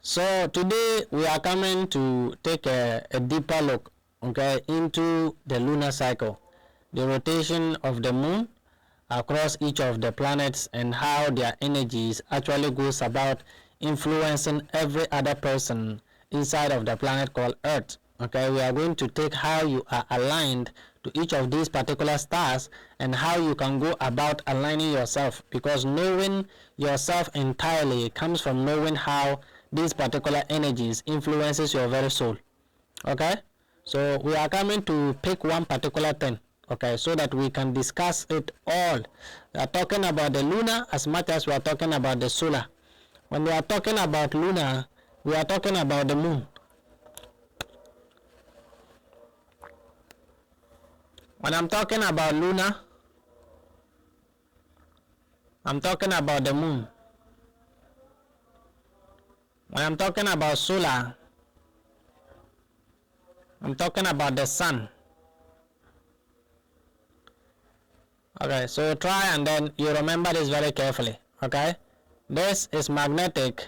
So today we are coming to take a deeper look, okay, into the lunar cycle, the rotation of the moon across each of the planets and how their energies actually goes about influencing every other person inside of the planet called Earth. Okay, we are going to take how you are aligned to each of these particular stars and how you can go about aligning yourself, because knowing yourself entirely comes from knowing how these particular energies influences your very soul. Okay, so we are coming to pick one particular thing, okay, so that we can discuss it all. We are talking about the lunar as much as we are talking about the solar. When we are talking about lunar, we are talking about the moon. When I'm talking about lunar, I'm talking about the moon. When I'm talking about solar, I'm talking about the sun. Okay, so try and then you remember this very carefully. Okay, this is magnetic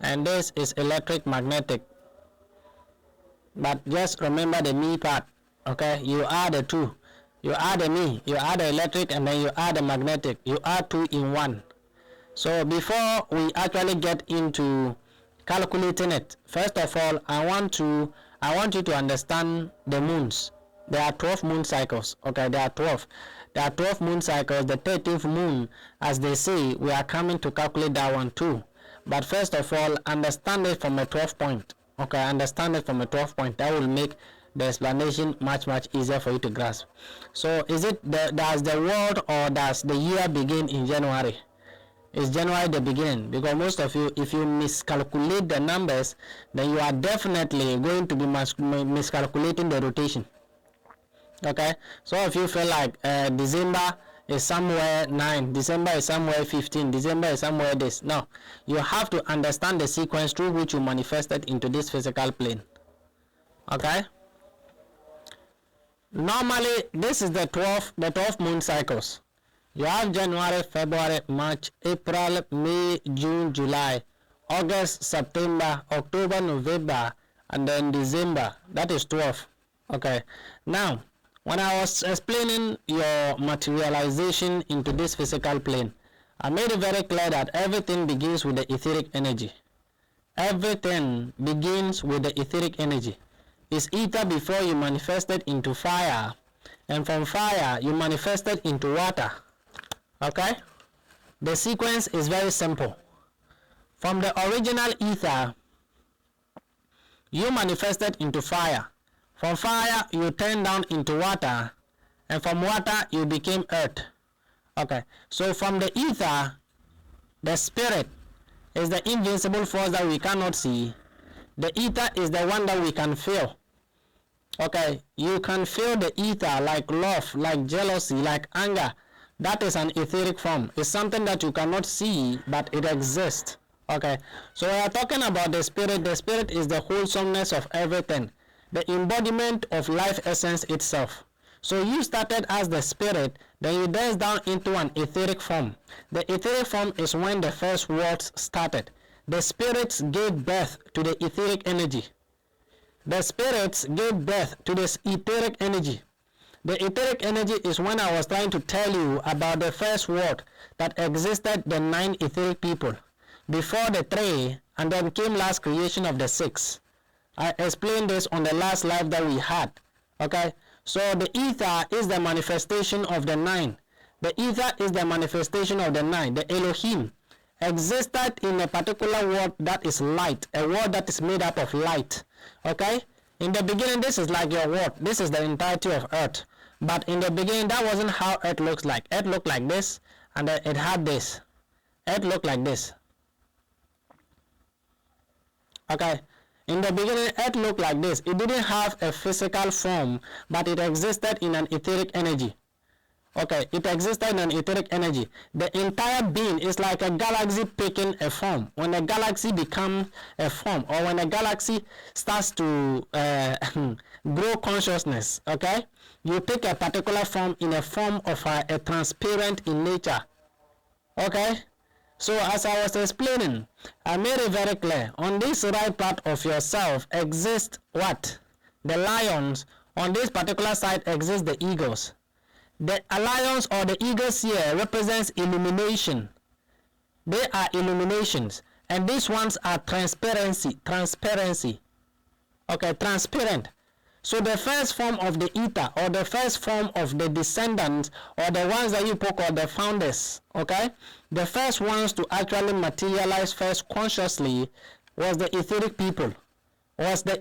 and this is electric magnetic, but just remember the me part. Okay, you are the two, you are the me, you are the electric, and then you are the magnetic. You are two in one. So before we actually get into calculating it, first of all I want you to understand the moons. There are 12 moon cycles. Okay, there are 12 moon cycles. The 13th moon, as they say, we are coming to calculate that one too. But first of all, understand it from a 12 point. Okay, understand it from a 12 point. That will make the explanation much easier for you to grasp. So is it does the world or does the year begin in January? Is January the beginning? Because most of you, if you miscalculate the numbers, then you are definitely going to be miscalculating the rotation. Okay, so if you feel like December is somewhere 9, December is somewhere 15, December is somewhere this, no, you have to understand the sequence through which you manifested into this physical plane. Okay, normally this is the 12 moon cycles. You have January, February, March, April, May, June, July, August, September, October, November, and then December. That is 12. Okay, now when I was explaining your materialization into this physical plane, I made it very clear that everything begins with the etheric energy. Everything begins with the etheric energy. It's ether before you manifested into fire, and from fire you manifested into water. Okay, the sequence is very simple. From the original ether you manifested into fire. From fire you turned down into water, and from water you became earth. Okay, so from the ether, the spirit is the invincible force that we cannot see. The ether is the one that we can feel. Okay, you can feel the ether, like love, like jealousy, like anger. That is an etheric form. It's something that you cannot see, but it exists. Okay, so we are talking about the spirit. The spirit is the wholesomeness of everything, the embodiment of life essence itself. So you started as the spirit, then you danced down into an etheric form. The etheric form is when the first words started. The spirits gave birth to the etheric energy. The spirits gave birth to this etheric energy. The etheric energy is when I was trying to tell you about the first word that existed, the 9 etheric people, before the 3, and then came last creation of the 6. I explained this on the last live that we had. Okay, so the ether is the manifestation of the 9. The ether is the manifestation of the 9. The Elohim existed in a particular word that is light, a word that is made up of light. Okay, in the beginning this is like your word, this is the entirety of earth, but in the beginning that wasn't how earth looks like. Earth looked like this, and then it had this. Earth looked like this. Okay, in the beginning earth looked like this. It didn't have a physical form, but it existed in an etheric energy. Okay, it existed in an etheric energy. The entire being is like a galaxy picking a form. When a galaxy becomes a form, or when a galaxy starts to grow consciousness, okay, you pick a particular form in a form of a transparent in nature. Okay, So as I was explaining, I made it very clear. On this right part of yourself exist what? The lions. On this particular side exist the eagles. The lions or the eagles here represents illumination. They are illuminations. And these ones are transparency. Okay, transparent. So the first form of the ether, or the first form of the descendants, or the ones that you call the founders, okay, the first ones to actually materialize first consciously was the etheric people, was the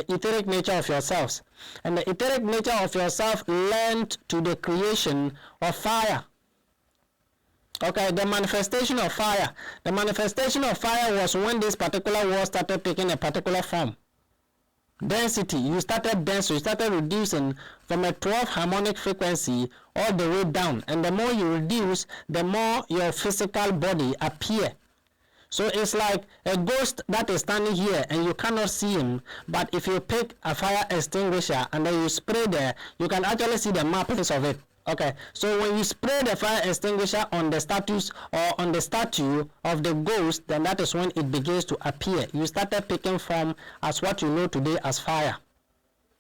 etheric nature of yourselves. And the etheric nature of yourself led to the creation of fire. Okay, the manifestation of fire. The manifestation of fire was when this particular world started taking a particular form. Density, you started reducing from a 12 harmonic frequency all the way down, and the more you reduce, the more your physical body appear. So it's like a ghost that is standing here and you cannot see him, but if you pick a fire extinguisher and then you spray there, you can actually see the markings of it. Okay, so when you spray the fire extinguisher on the statues or on the statue of the ghost, then that is when it begins to appear. You started picking form as what you know today as fire.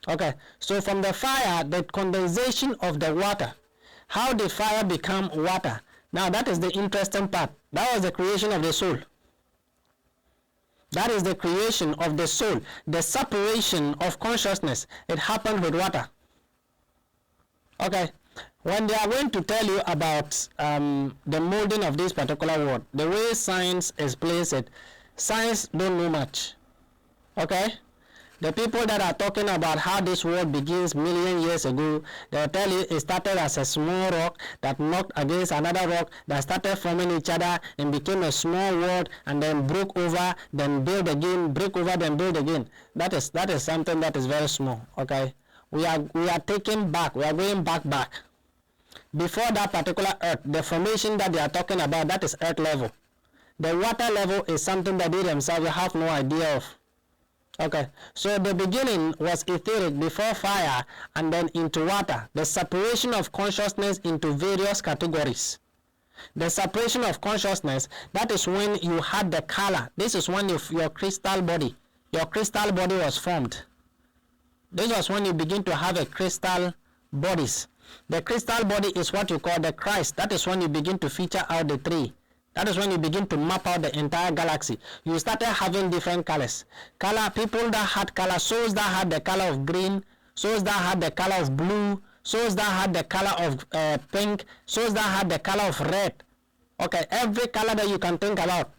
Okay, so from the fire, the condensation of the water. How did fire become water? Now that is the interesting part. That was the creation of the soul. That is the creation of the soul. The separation of consciousness. It happened with water. Okay. When they are going to tell you about the molding of this particular world, the way science explains it, science don't know much. Okay? The people that are talking about how this world begins million years ago, they'll tell you it started as a small rock that knocked against another rock that started forming each other and became a small world and then broke over, then build again, break over, then build again. That is something that is very small. Okay? We are taking back, we are going back. Before that particular earth, the formation that they are talking about, that is earth level. The water level is something that they themselves have no idea of. Okay, so the beginning was etheric before fire and then into water. The separation of consciousness into various categories. The separation of consciousness, that is when you had the color. This is when your crystal body was formed. This was when you begin to have a crystal bodies. The crystal body is what you call the Christ. That is when you begin to feature out the tree. That is when you begin to map out the entire galaxy. You started having different colors. People that had color, souls that had the color of green, souls that had the color of blue, souls that had the color of pink, souls that had the color of red. Okay, every color that you can think about.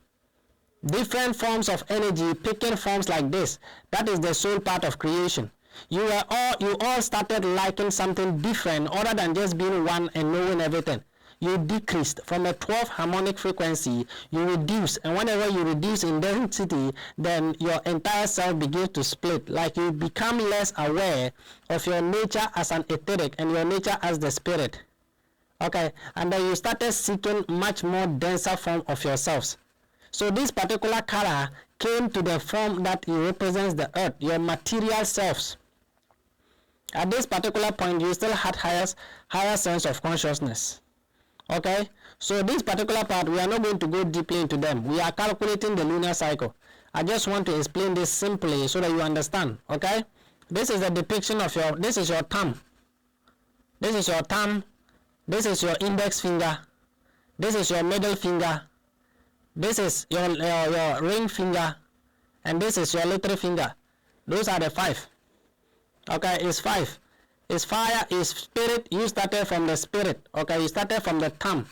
Different forms of energy, picking forms like this. That is the soul part of creation. You all started liking something different other than just being one and knowing everything. You decreased from a 12 harmonic frequency, you reduce, and whenever you reduce in density, then your entire self begins to split. Like you become less aware of your nature as an etheric and your nature as the spirit. Okay, and then you started seeking much more denser form of yourselves. So this particular color came to the form that it represents the earth, your material selves. At this particular point, you still had higher sense of consciousness. Okay, so this particular part, we are not going to go deeply into them. We are calculating the lunar cycle. I just want to explain this simply so that you understand. Okay, this is a depiction of this is your thumb. This is your thumb. This is your index finger. This is your middle finger. This is your ring finger. And this is your little finger. Those are the 5. Okay, it's 5. It's fire, is spirit. You started from the spirit. Okay, you started from the thumb.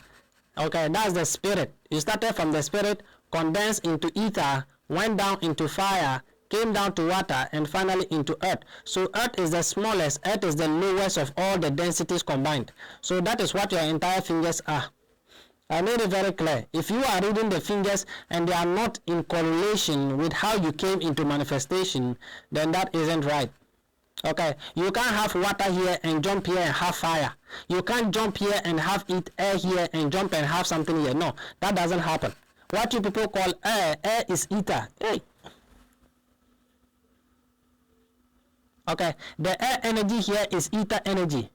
Okay, that's the spirit. You started from the spirit, condensed into ether, went down into fire, came down to water, and finally into earth. So earth is the smallest, earth is the lowest of all the densities combined. So that is what your entire fingers are. I made it very clear. If you are reading the fingers and they are not in correlation with how you came into manifestation, then that isn't right. Okay, you can't have water here and jump here and have fire. You can't jump here and have air here and jump and have something here. No, that doesn't happen. What you people call air is ether. Hey. Okay, the air energy here is ether energy.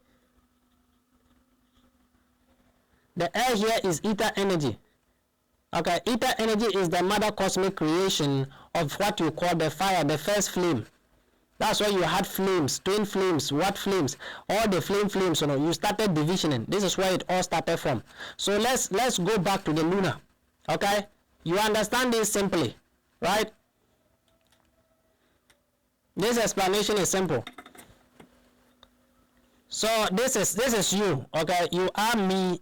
The air here is ether energy. Okay, ether energy is the mother cosmic creation of what you call the fire, the first flame. That's why you had flames, twin flames, what flames, all the flames, you know, you started divisioning. This is where it all started from. So let's go back to the lunar. Okay? You understand this simply, right? This explanation is simple. So this is you, okay? You are me,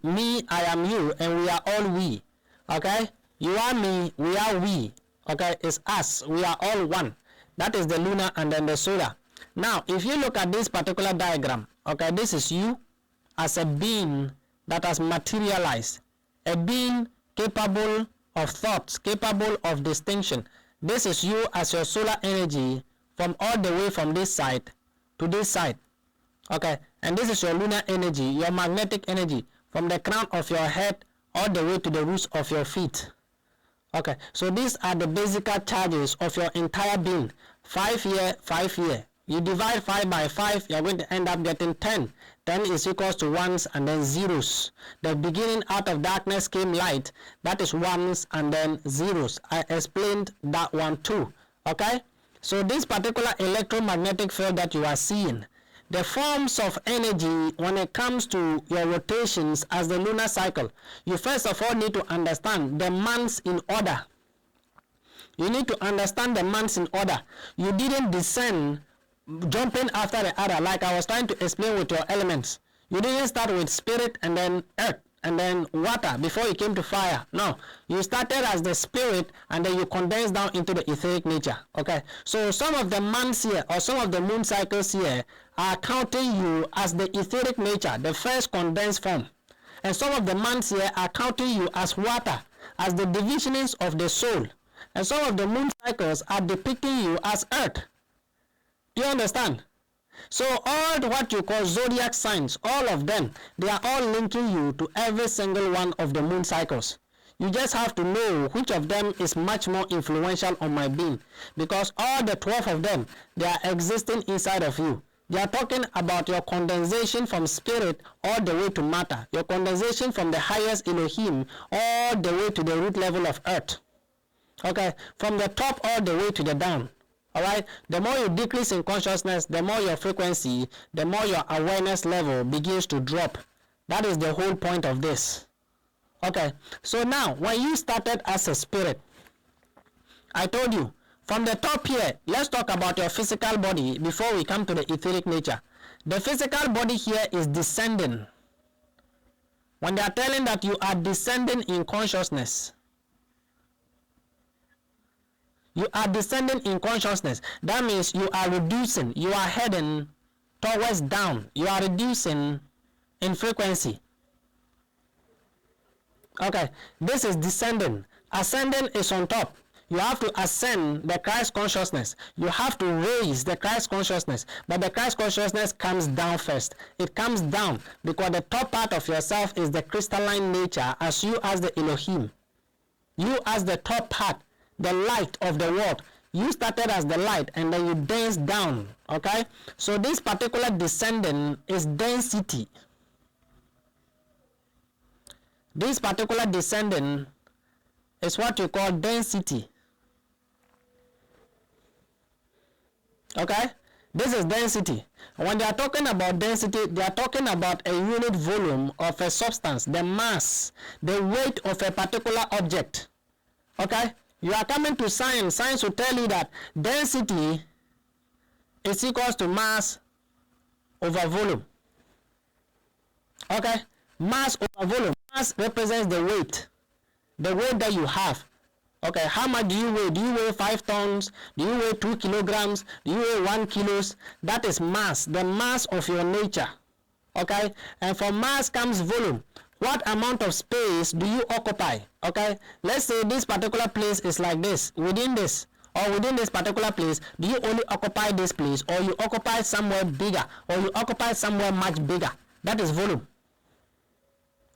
I am you, and we are all we. Okay? You are me, we are we. Okay? It's us. We are all one. That is the lunar and then the solar. Now, if you look at this particular diagram, okay, this is you as a being that has materialized, a being capable of thoughts, capable of distinction. This is you as your solar energy from all the way from this side to this side. Okay, and this is your lunar energy, your magnetic energy from the crown of your head all the way to the roots of your feet. Okay, so these are the basic charges of your entire being. 5 year, 5 year. You divide 5 by 5, you are going to end up getting 10. 10 is equals to ones and then zeros. The beginning out of darkness came light. That is ones and then zeros. I explained that one too. Okay, so this particular electromagnetic field that you are seeing, the forms of energy when it comes to your rotations as the lunar cycle, you first of all need to understand the months in order. You need to understand the months in order. You didn't descend jumping after the other like I was trying to explain with your elements. You didn't start with spirit and then earth and then water before you came to fire. No, you started as the spirit and then you condensed down into the etheric nature. Okay, so some of the months here or some of the moon cycles here are counting you as the etheric nature, the first condensed form, and some of the months here are counting you as water, as the divisionings of the soul, and some of the moon cycles are depicting you as earth. Do you understand? So all what you call zodiac signs, all of them, they are all linking you to every single one of the moon cycles. You just have to know which of them is much more influential on my being, because all the 12 of them, they are existing inside of you. They are talking about your condensation from spirit all the way to matter, your condensation from the highest Elohim all the way to the root level of earth. Okay, from the top all the way to the down. Alright, the more you decrease in consciousness, the more your frequency, the more your awareness level begins to drop. That is the whole point of this. Okay, so now when you started as a spirit, I told you, from the top here, let's talk about your physical body before we come to the etheric nature. The physical body here is descending. When they are telling that you are descending in consciousness, you are descending in consciousness. That means you are reducing. You are heading towards down. You are reducing in frequency. Okay, this is descending. Ascending is on top. You have to ascend the Christ consciousness. You have to raise the Christ consciousness. But the Christ consciousness comes down first. It comes down because the top part of yourself is the crystalline nature as you as the Elohim. You as the top part, the light of the world. You started as the light and then you dance down. Okay, so this particular descending is density. This particular descending is what you call density. Okay, this is density. When they are talking about density, they are talking about a unit volume of a substance, the mass, the weight of a particular object. Okay, you are coming to science. Science will tell you that density is equals to mass over volume. Okay, mass over volume. Mass represents the weight that you have. Okay, how much do you weigh? Do you weigh 5 tons? Do you weigh 2 kilograms? Do you weigh 1 kilos? That is mass, the mass of your nature. Okay, and from mass comes volume. What amount of space do you occupy? Okay, let's say this particular place is like this. Within this particular place, do you only occupy this place, or you occupy somewhere bigger, or you occupy somewhere much bigger? That is volume.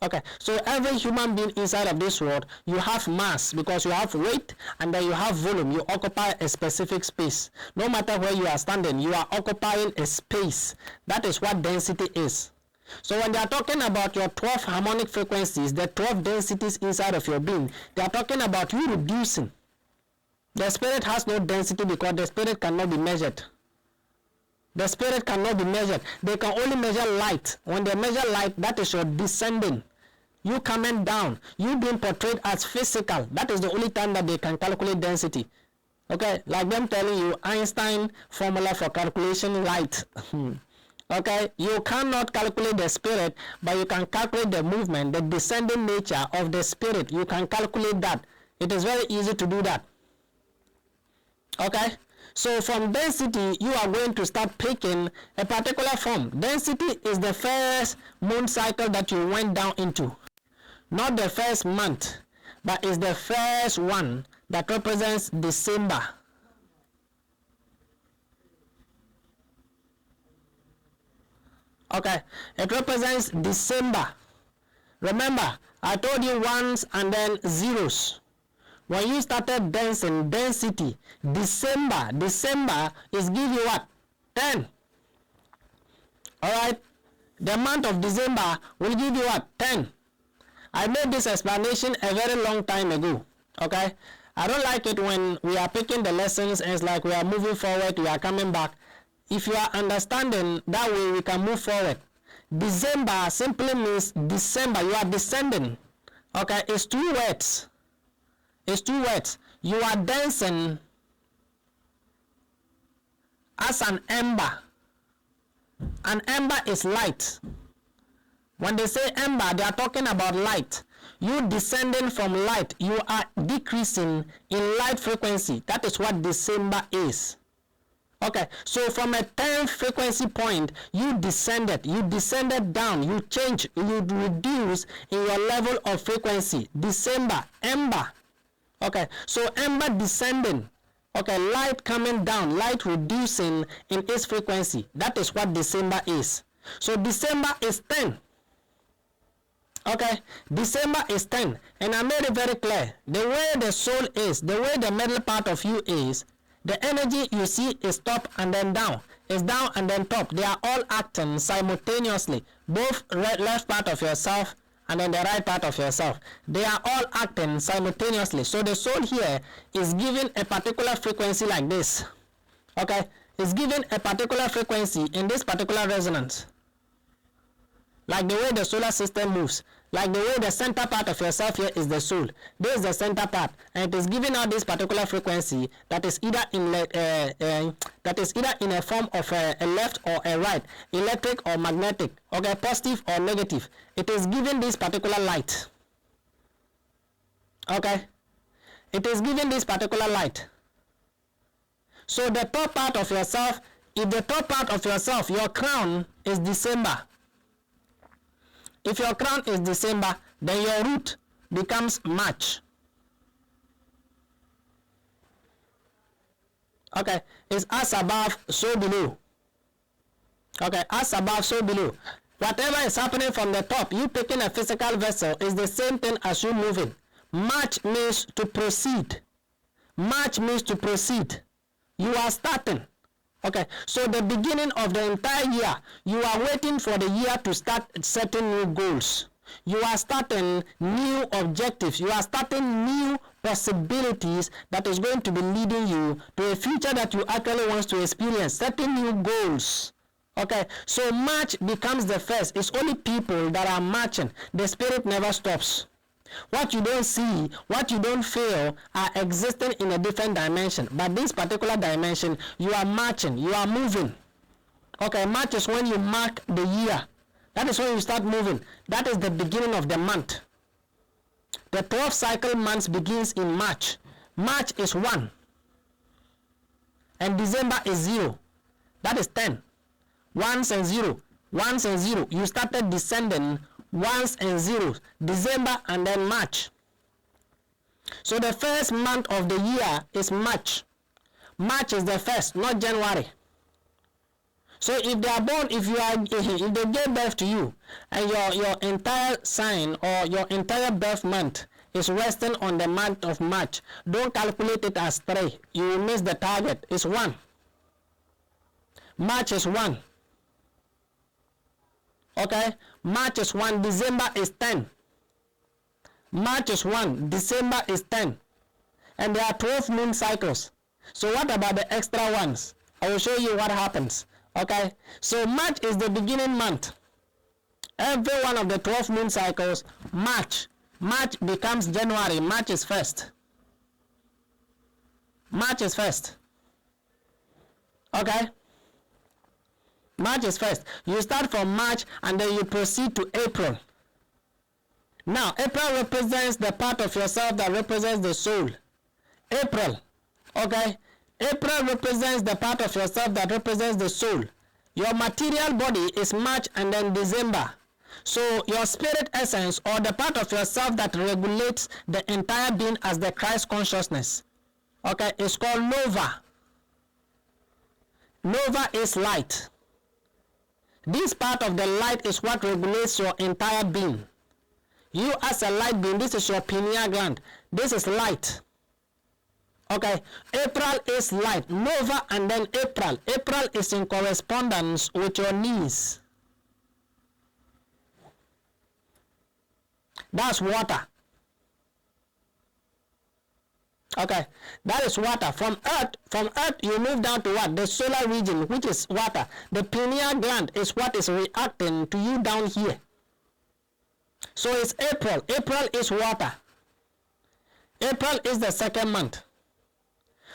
Okay, so every human being inside of this world, you have mass because you have weight, and then you have volume. You occupy a specific space. No matter where you are standing, you are occupying a space. That is what density is. So when they are talking about your 12 harmonic frequencies, the 12 densities inside of your being, they are talking about you reducing. The spirit has no density because the spirit cannot be measured. The spirit cannot be measured. They can only measure light. When they measure light, that is your descending. You coming down. You being portrayed as physical. That is the only time that they can calculate density. Okay, like them telling you Einstein formula for calculation light. Okay, you cannot calculate the spirit, but you can calculate the movement, the descending nature of the spirit. You can calculate that. It is very easy to do that. Okay, so from density, you are going to start picking a particular form. Density is the first moon cycle that you went down into. Not the first month, but is the first one that represents December. Okay, it represents December. Remember, I told you ones and then zeros. When you started dancing, density, December is give you what? 10. Alright, the month of December will give you what? 10. I made this explanation a very long time ago. Okay, I don't like it when we are picking the lessons and it's like we are moving forward, we are coming back. If you are understanding that way, we can move forward. December simply means December, you are descending. Okay, it's two words. It's two words. You are dancing as an ember. An ember is light. When they say ember, they are talking about light. You descending from light, you are decreasing in light frequency. That is what December is. Okay, so from a 10th frequency point, you descended down, you change, you reduce in your level of frequency. December, ember. Okay, so ember descending. Okay, light coming down, light reducing in its frequency. That is what December is. So December is 10. Okay, December is 10. And I made it very clear. The way the soul is, the way the middle part of you is, the energy you see is top and then down. Is down and then top. They are all acting simultaneously. Both left part of yourself and then the right part of yourself. They are all acting simultaneously. So the soul here is given a particular frequency like this. Okay, it's given a particular frequency in this particular resonance. Like the way the solar system moves. Like the way the center part of yourself here is the soul. This is the center part, and it is giving out this particular frequency that is either in a form of a left or a right, electric or magnetic, okay, positive or negative. It is giving this particular light. Okay, it is giving this particular light. So the top part of yourself, if the top part of yourself, your crown is December. If your crown is December, then your root becomes March. Okay, it's as above, so below. Okay, as above, so below. Whatever is happening from the top, you picking a physical vessel is the same thing as you moving. March means to proceed. March means to proceed. You are starting. Okay, so the beginning of the entire year, you are waiting for the year to start setting new goals. You are starting new objectives. You are starting new possibilities that is going to be leading you to a future that you actually want to experience. Setting new goals. Okay, so March becomes the first. It's only people that are marching. The spirit never stops. What you don't see, what you don't feel are existing in a different dimension. But this particular dimension, you are marching, you are moving. Okay, March is when you mark the year. That is when you start moving. That is the beginning of the month. The 12 cycle months begins in March. March is 1. And December is 0. That is 10. Ones and 0. Ones and 0. You started descending ones and zeros, December and then March. So the first month of the year is March. March is the first, not January. So if they are born, if they give birth to you, and your entire sign or your entire birth month is resting on the month of March, don't calculate it as 3. You will miss the target. It's 1. March is 1. Okay, March is 1, December is 10. March is 1, December is 10. And there are 12 moon cycles. So what about the extra ones? I will show you what happens. Okay, so March is the beginning month. Every one of the 12 moon cycles, March becomes January. March is first. March is first. Okay, March is first. You start from March and then you proceed to April. Now, April represents the part of yourself that represents the soul. April. Okay, April represents the part of yourself that represents the soul. Your material body is March and then December. So your spirit essence, or the part of yourself that regulates the entire being as the Christ consciousness, okay, is called Nova. Nova is light. This part of the light is what regulates your entire being. You as a light being, this is your pineal gland. This is light. Okay, April is light. Nova and then April. April is in correspondence with your knees. That's water. Okay, that is water. From earth you move down to what? The solar region, which is water. The pineal gland is what is reacting to you down here. So it's April. April is water. April is the second month.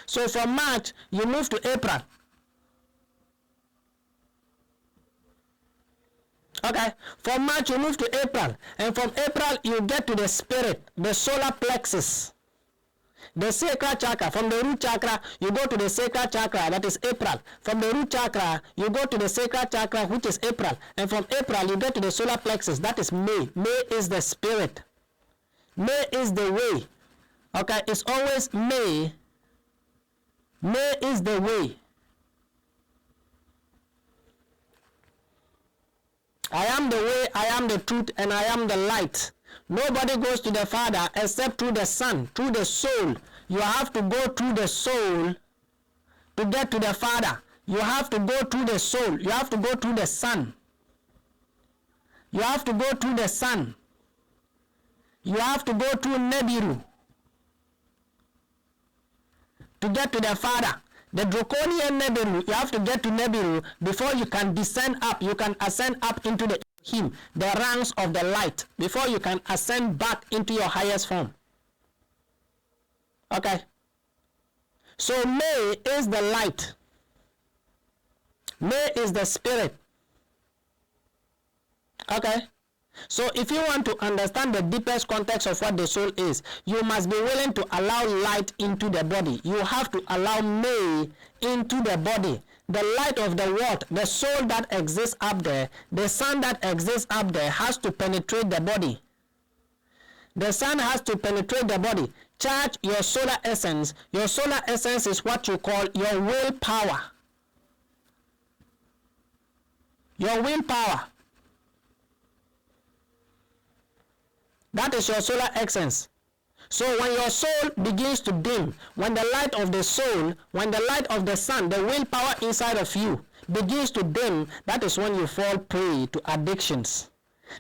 So from March you move to April. Okay, from March you move to April, and from April you get to the spirit, the solar plexus, the sacral chakra. From the root chakra you go to the sacral chakra, that is April. From the root chakra you go to the sacral chakra, which is April, and from April you get to the solar plexus, that is May. May is the spirit. May is the way. Okay, it's always May. May is the way. I am the way, I am the truth, and I am the light. Nobody goes to the Father except through the Son, through the soul. You have to go through the soul to get to the Father. You have to go through the soul. You have to go through the Son. You have to go through the Son. You have to go through Nebiru to get to the Father. The draconian Nebiru, you have to get to Nebiru before you can descend up. You can ascend up into the ranks of the light, before you can ascend back into your highest form. Okay. So May is the light. May is the spirit. Okay. So if you want to understand the deepest context of what the soul is, you must be willing to allow light into the body. You have to allow May into the body. The light of the world, the soul that exists up there, the sun that exists up there has to penetrate the body. The sun has to penetrate the body. Charge your solar essence. Your solar essence is what you call your willpower. Your willpower. That is your solar essence. So when your soul begins to dim, when the light of the soul, when the light of the sun, the willpower inside of you begins to dim, that is when you fall prey to addictions.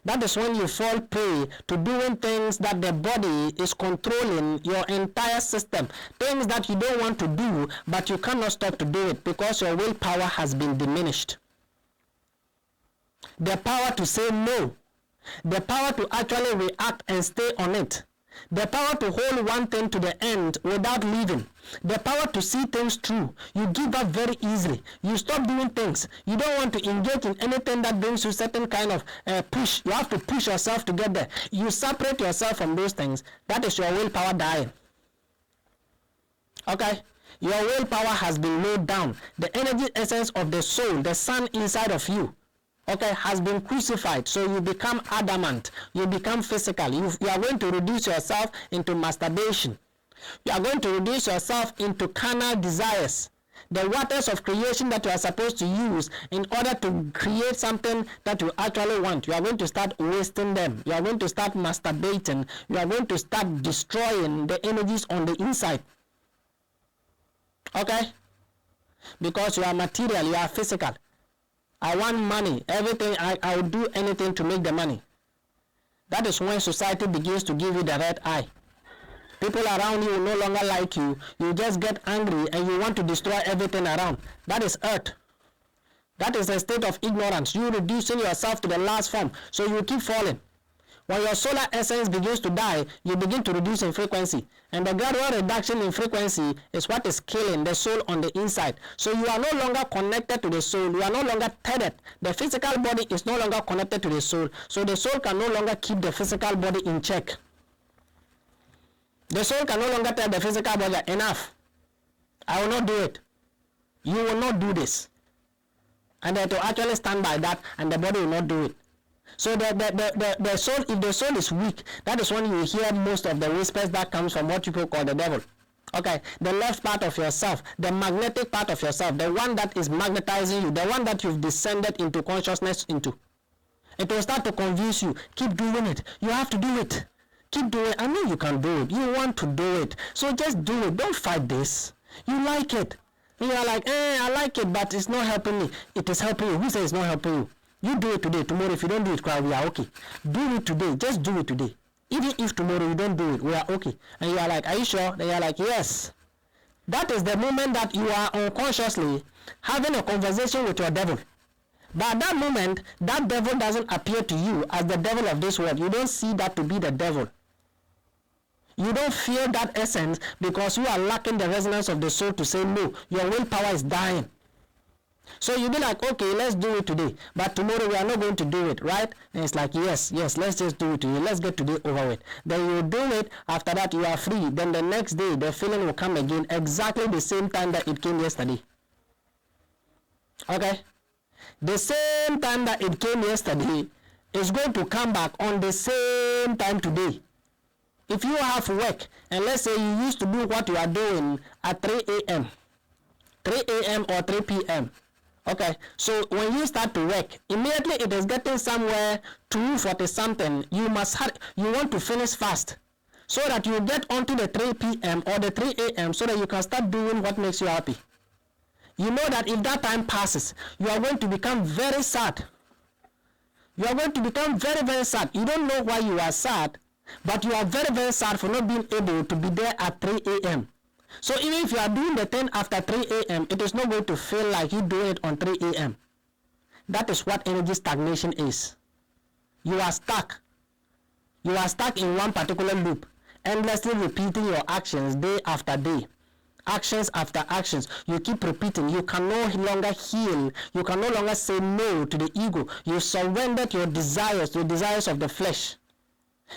That is when you fall prey to doing things that the body is controlling your entire system. Things that you don't want to do, but you cannot stop to do it because your willpower has been diminished. The power to say no. The power to actually react and stay on it. The power to hold one thing to the end without leaving. The power to see things through. You give up very easily. You stop doing things. You don't want to engage in anything that brings you certain kind of push. You have to push yourself to get there. You separate yourself from those things. That is your willpower dying. Okay? Your willpower has been laid down. The energy essence of the soul, the sun inside of you, okay, has been crucified. So you become adamant. You become physical. You are going to reduce yourself into masturbation. You are going to reduce yourself into carnal desires. The waters of creation that you are supposed to use in order to create something that you actually want, you are going to start wasting them. You are going to start masturbating. You are going to start destroying the energies on the inside. Okay? Because you are material, you are physical. I want money. Everything, I will do anything to make the money. That is when society begins to give you the red eye. People around you will no longer like you. You just get angry and you want to destroy everything around. That is earth. That is a state of ignorance. You reducing yourself to the last form. So you keep falling. When your solar essence begins to die, you begin to reduce in frequency. And the gradual reduction in frequency is what is killing the soul on the inside. So you are no longer connected to the soul. You are no longer tethered. The physical body is no longer connected to the soul. So the soul can no longer keep the physical body in check. The soul can no longer tell the physical body, enough. I will not do it. You will not do this. And they to actually stand by that, and the body will not do it. So the soul, if the soul is weak, that is when you hear most of the whispers that comes from what people call the devil. Okay, the left part of yourself, the magnetic part of yourself, the one that is magnetizing you, the one that you've descended into consciousness into. It will start to confuse you. Keep doing it. You have to do it. Keep doing it. I know you can do it. You want to do it. So just do it. Don't fight this. You like it. You are like, I like it, but it's not helping me. It is helping you. Who says it's not helping you? You do it today. Tomorrow, if you don't do it, we are okay. Do it today. Just do it today. Even if tomorrow you don't do it, we are okay. And you are like, are you sure? Then you are like, yes. That is the moment that you are unconsciously having a conversation with your devil. But at that moment, that devil doesn't appear to you as the devil of this world. You don't see that to be the devil. You don't feel that essence because you are lacking the resonance of the soul to say no. Your willpower is dying. So you be like, okay, let's do it today. But tomorrow we are not going to do it, right? And it's like, yes, let's just do it today. Let's get today over with. Then you do it. After that, you are free. Then the next day, the feeling will come again exactly the same time that it came yesterday. Okay? The same time that it came yesterday is going to come back on the same time today. If you have work, and let's say you used to do what you are doing at 3 a.m., 3 a.m. or 3 p.m., okay, so when you start to work, immediately it is getting somewhere 2:40 something. You want to finish fast so that you get onto the 3 p.m. or the 3 a.m. so that you can start doing what makes you happy. You know that if that time passes, you are going to become very sad. You are going to become very, very sad. You don't know why you are sad, but you are very, very sad for not being able to be there at 3 a.m. So even if you are doing the thing after 3 a.m., it is not going to feel like you doing it on 3 a.m. That is what energy stagnation is. You are stuck. You are stuck in one particular loop, endlessly repeating your actions day after day. Actions after actions. You keep repeating. You can no longer heal. You can no longer say no to the ego. You surrendered your desires, the desires of the flesh.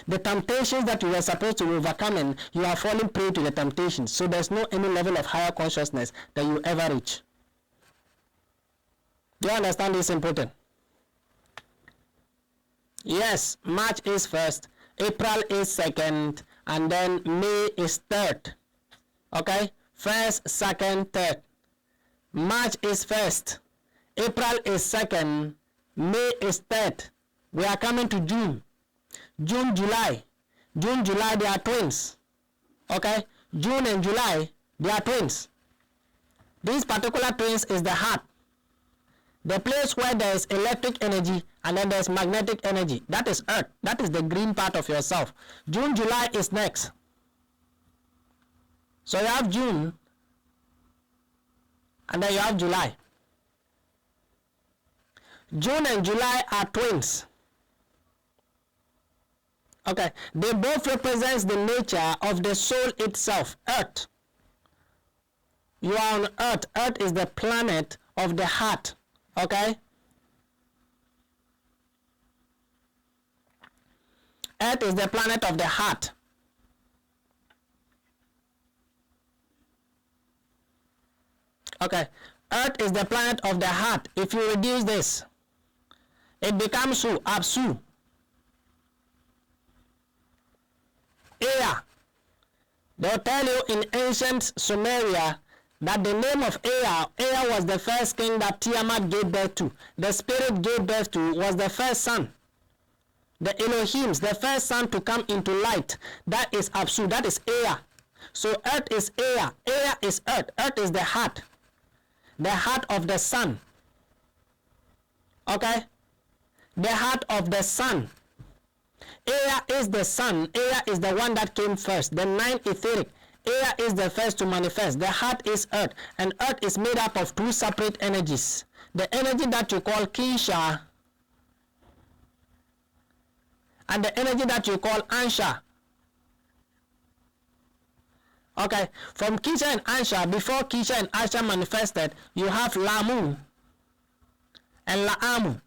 The temptations that you were supposed to overcome, you are falling prey to the temptations. So there's no any level of higher consciousness that you ever reach. Do you understand this important? Yes, March is 1st, April is 2nd, and then May is 3rd. Okay? 1st, 2nd, 3rd. March is 1st, April is 2nd, May is 3rd. We are coming to June. June, July, they are twins. Okay? June and July, they are twins. These particular twins is the heart. The place where there is electric energy and then there's magnetic energy. That is earth. That is the green part of yourself. June, July is next. So you have June and then you have July. June and July are twins. Okay, they both represent the nature of the soul itself, earth. You are on earth. Earth is the planet of the heart. Okay? Earth is the planet of the heart. Okay, earth is the planet of the heart. If you reduce this, it becomes Su, Apsu. Ea. They'll tell you in ancient Sumeria that the name of Ea was the first king that Tiamat gave birth to. The spirit gave birth to was the first son. The Elohims, the first son to come into light. That is Apsu, that is Ea. So earth is Ea. Ea is earth. Earth is the heart of the sun. Okay? The heart of the sun. Air is the sun. Air is the one that came first. The nine etheric. Air is the first to manifest. The heart is earth. And earth is made up of two separate energies. The energy that you call Kisha and the energy that you call Ansha. Okay, from Kisha and Ansha, before Kisha and Ansha manifested, you have Lamu and Laamu.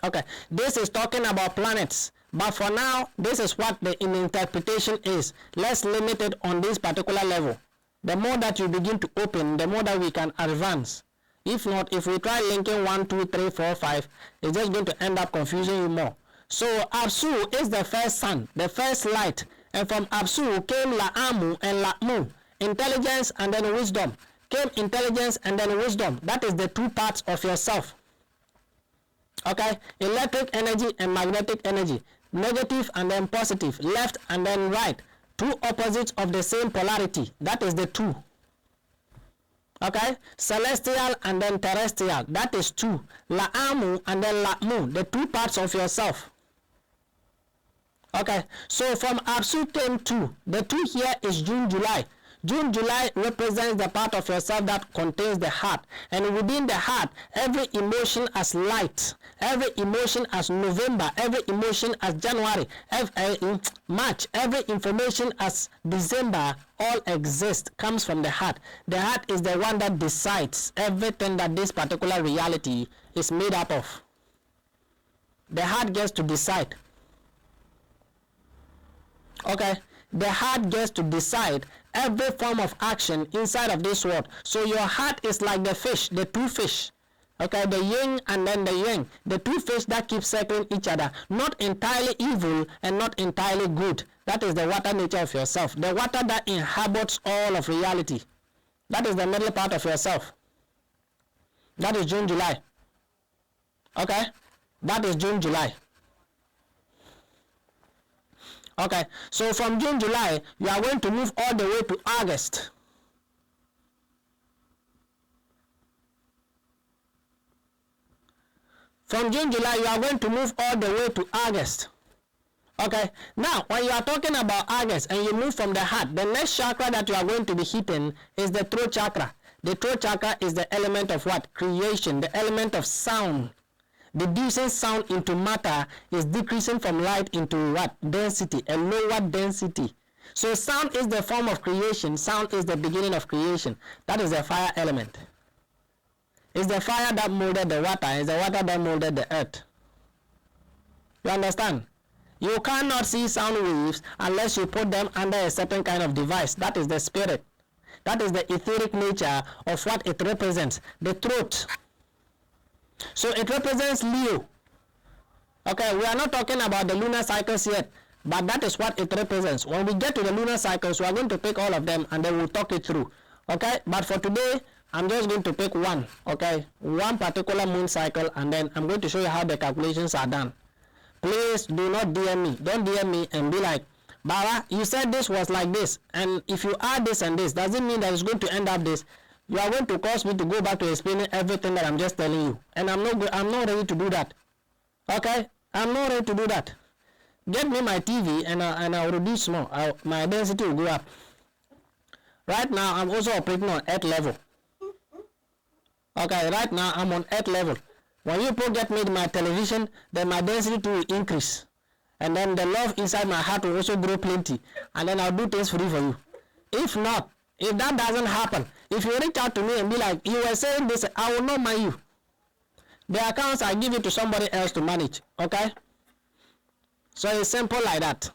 Okay, this is talking about planets, but for now, this is what the interpretation is. Let's limit it on this particular level. The more that you begin to open, the more that we can advance. If not, if we try linking 1, 2, 3, 4, 5, it's just going to end up confusing you more. So Apsu is the first sun, the first light, and from Apsu came Laamu and Laamu, intelligence and then wisdom. Came intelligence and then wisdom. That is the two parts of yourself. Okay, electric energy and magnetic energy, negative and then positive, left and then right, two opposites of the same polarity. That is the two. Okay, celestial and then terrestrial, that is two. Laamu and then Laamu, the two parts of yourself. Okay, so from Apsu came two. The two here is June, July. June, July represents the part of yourself that contains the heart. And within the heart, every emotion as light, every emotion as November, every emotion as January, March, every information as December, all exist, comes from the heart. The heart is the one that decides everything that this particular reality is made up of. The heart gets to decide. Okay, the heart gets to decide every form of action inside of this world. So your heart is like the fish, the two fish. Okay, the yin and then the yang, the two fish that keep circling each other, not entirely evil and not entirely good. That is the water nature of yourself, the water that inhabits all of reality. That is the middle part of yourself. That is June, July. Okay, that is June, July. Okay, so from June, July, you are going to move all the way to August. From June, July, you are going to move all the way to August. Okay, now when you are talking about August and you move from the heart, the next chakra that you are going to be hitting is the throat chakra. The throat chakra is the element of what? Creation, the element of sound. Reducing sound into matter is decreasing from light into what? Density, a lower density. So sound is the form of creation. Sound is the beginning of creation. That is the fire element. It's the fire that molded the water. It's the water that molded the earth. You understand? You cannot see sound waves unless you put them under a certain kind of device. That is the spirit. That is the etheric nature of what it represents. The throat. So it represents Leo. Okay, we are not talking about the lunar cycles yet, but that is what it represents. When we get to the lunar cycles, we are going to pick all of them and then we'll talk it through. Okay, but for today, I'm just going to pick one. Okay, one particular moon cycle, and then I'm going to show you how the calculations are done. Please do not DM me. Don't DM me and be like, Baba, you said this was like this, and if you add this and this, does it mean that it's going to end up this? You are going to cause me to go back to explaining everything that I'm just telling you, and I'm not ready to do that. Okay, I'm not ready to do that. Get me my TV and I'll reduce more. My density will go up. Right now, I'm also operating on earth level. Okay, right now I'm on earth level. When you get me my television, then my density will increase, and then the love inside my heart will also grow plenty, and then I'll do things free for you. If not, if that doesn't happen, if you reach out to me and be like, you were saying this, I will not mind you. The accounts I give it to somebody else to manage. Okay? So it's simple like that.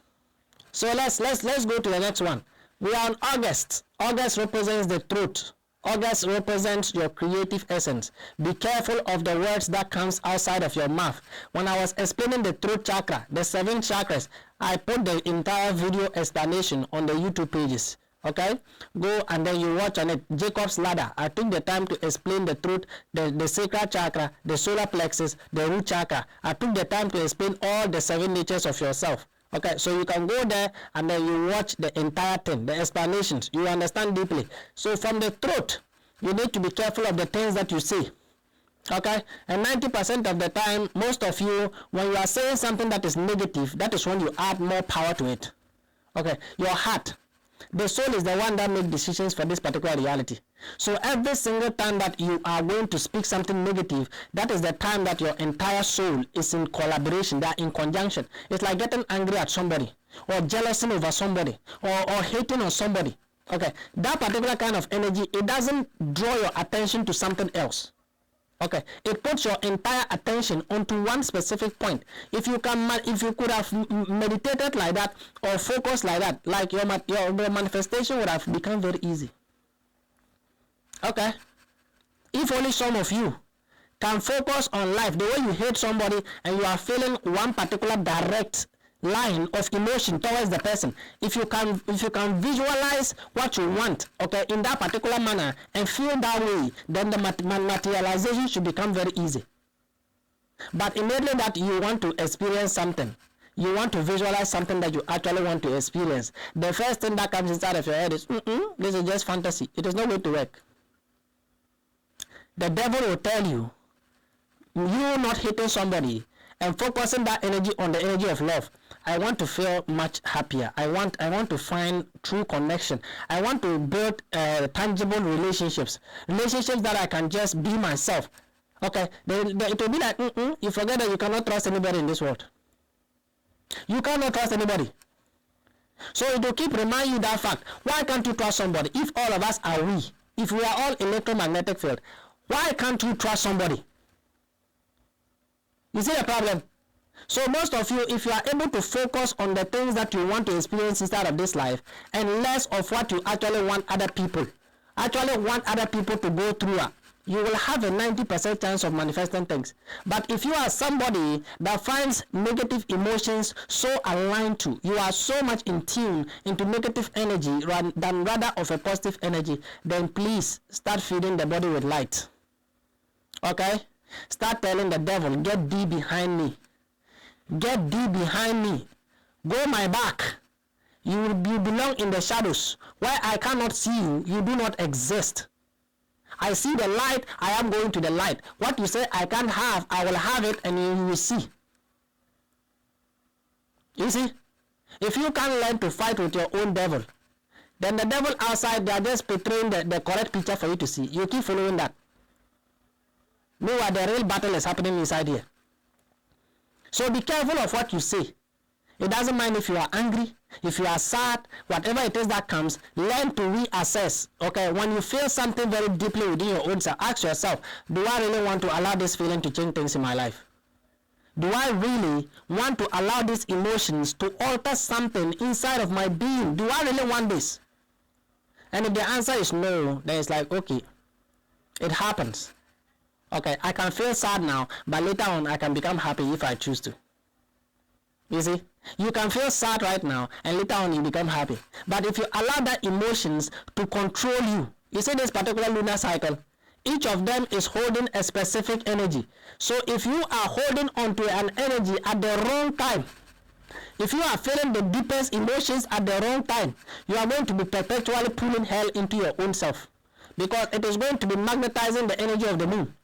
So let's go to the next one. We are on August. August represents the truth. August represents your creative essence. Be careful of the words that comes outside of your mouth. When I was explaining the throat chakra, the 7 chakras, I put the entire video explanation on the YouTube pages. Okay, go and then you watch on it. Jacob's ladder. I took the time to explain the truth, the sacral chakra, the solar plexus, the root chakra. I took the time to explain all the 7 natures of yourself. Okay, so you can go there and then you watch the entire thing, the explanations. You understand deeply. So from the throat, you need to be careful of the things that you say. Okay, and 90% of the time, most of you, when you are saying something that is negative, that is when you add more power to it. Okay, your heart, the soul is the one that makes decisions for this particular reality. So every single time that you are going to speak something negative, that is the time that your entire soul is in collaboration, they are in conjunction. It's like getting angry at somebody, or jealousy over somebody, or hating on somebody. Okay, that particular kind of energy, it doesn't draw your attention to something else. Okay, it puts your entire attention onto one specific point. If you could have meditated like that or focused like that, like your manifestation would have become very easy. Okay, if only some of you can focus on life, the way you hate somebody and you are feeling one particular direct line of emotion towards the person, if you can visualize what you want, okay, in that particular manner and feel that way, then the materialization should become very easy. But immediately that you want to experience something, you want to visualize something that you actually want to experience, the first thing that comes inside of your head is this is just fantasy. It is not going to work. The devil will tell you, you not hitting somebody and focusing that energy on the energy of love. I want to feel much happier. I want to find true connection. I want to build tangible relationships that I can just be myself. Okay, it will be like you forget that you cannot trust anybody in this world. You cannot trust anybody. So it will keep reminding you that fact. Why can't you trust somebody? If all of us are we, if we are all electromagnetic field, why can't you trust somebody? You see the problem? So most of you, if you are able to focus on the things that you want to experience inside of this life and less of what you actually want other people to go through, you will have a 90% chance of manifesting things. But if you are somebody that finds negative emotions so aligned to, you are so much in tune into negative energy than rather of a positive energy, then please start feeding the body with light. Okay? Start telling the devil, get thee behind me. Get thee behind me. Go my back. You belong in the shadows. Where I cannot see you, you do not exist. I see the light, I am going to the light. What you say I can't have, I will have it, and you will see. You see? If you can't learn to fight with your own devil, then the devil outside, they are just portraying the correct picture for you to see. You keep following that. Meanwhile, the real battle is happening inside here. So be careful of what you say. It doesn't mind if you are angry, if you are sad, whatever it is that comes, learn to reassess. Okay, when you feel something very deeply within your own self, ask yourself, do I really want to allow this feeling to change things in my life? Do I really want to allow these emotions to alter something inside of my being? Do I really want this? And if the answer is no, then it's like, okay, it happens. Okay, I can feel sad now, but later on I can become happy if I choose to. You see, you can feel sad right now and later on you become happy. But if you allow that emotions to control you, you see this particular lunar cycle, each of them is holding a specific energy. So if you are holding onto an energy at the wrong time, if you are feeling the deepest emotions at the wrong time, you are going to be perpetually pulling hell into your own self, because it is going to be magnetizing the energy of the moon.